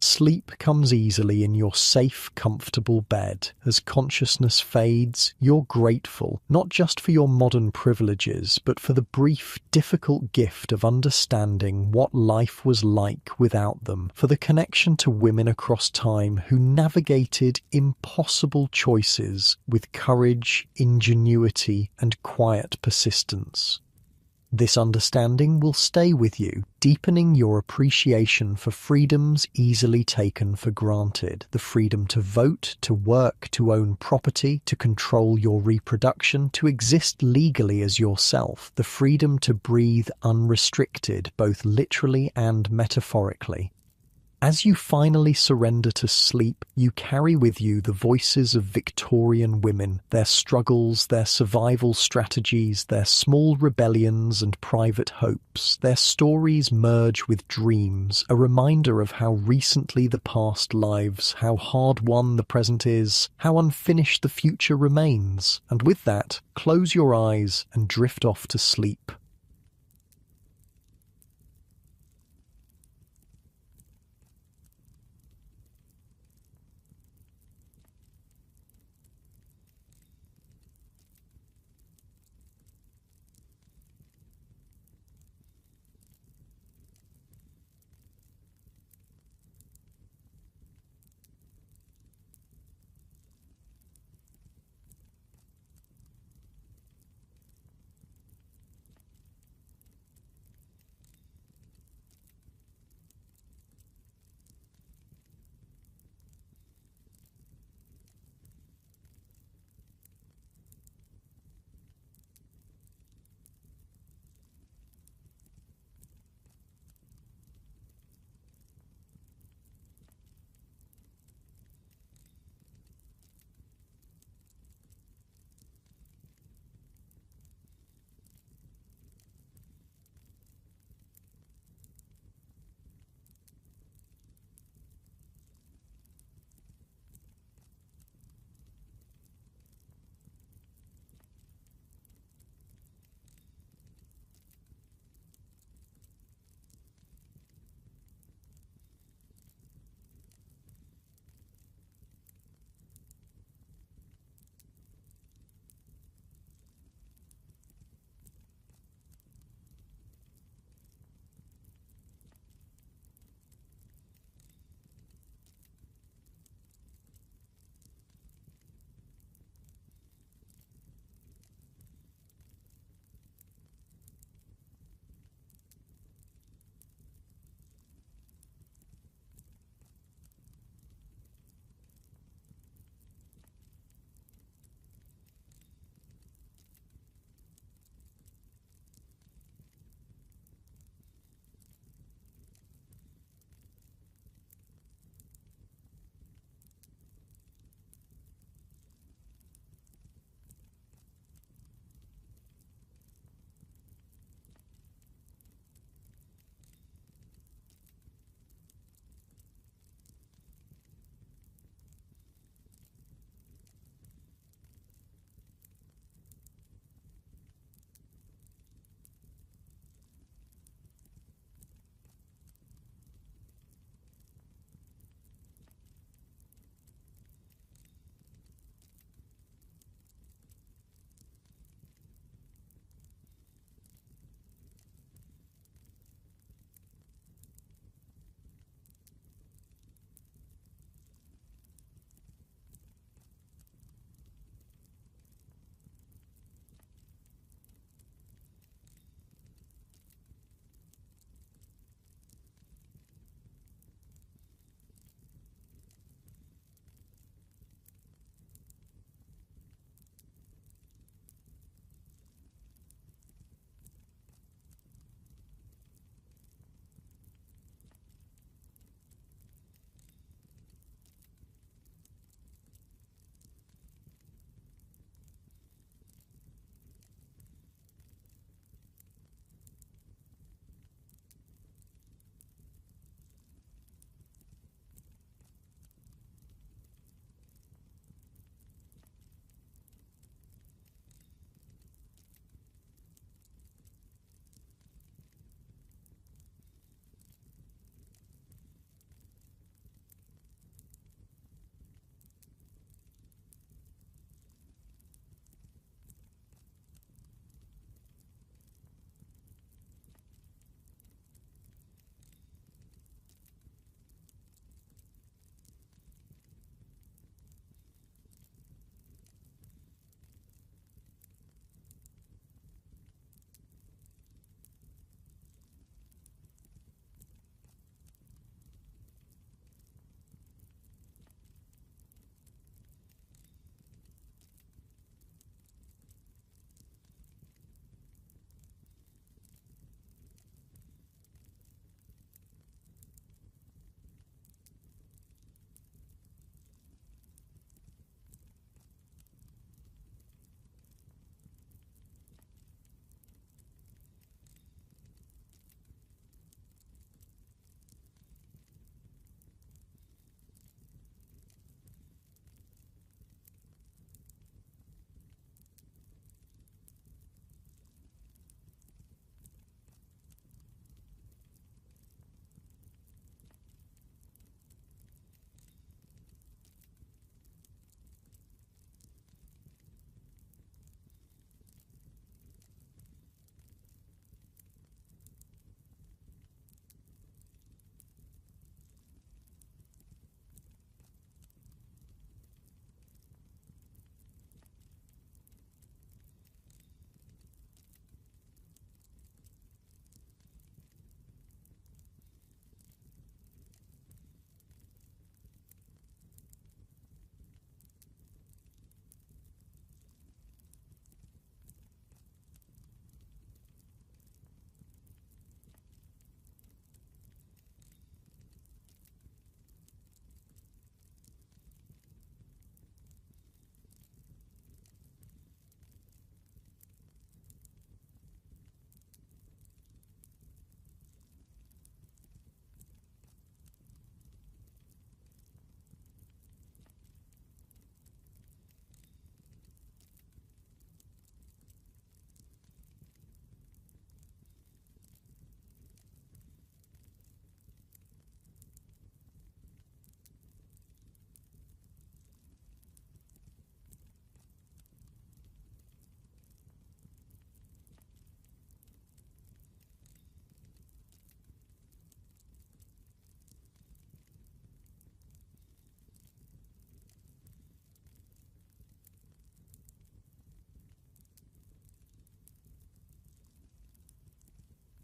Sleep comes easily in your safe, comfortable bed. As consciousness fades, you're grateful, not just for your modern privileges, but for the brief, difficult gift of understanding what life was like without them, for the connection to women across time who navigated impossible choices with courage, ingenuity, and quiet persistence. This understanding will stay with you, deepening your appreciation for freedoms easily taken for granted. The freedom to vote, to work, to own property, to control your reproduction, to exist legally as yourself. The freedom to breathe unrestricted, both literally and metaphorically. As you finally surrender to sleep, you carry with you the voices of Victorian women, their struggles, their survival strategies, their small rebellions and private hopes. Their stories merge with dreams, a reminder of how recently the past lives, how hard-won the present is, how unfinished the future remains. And with that, close your eyes and drift off to sleep.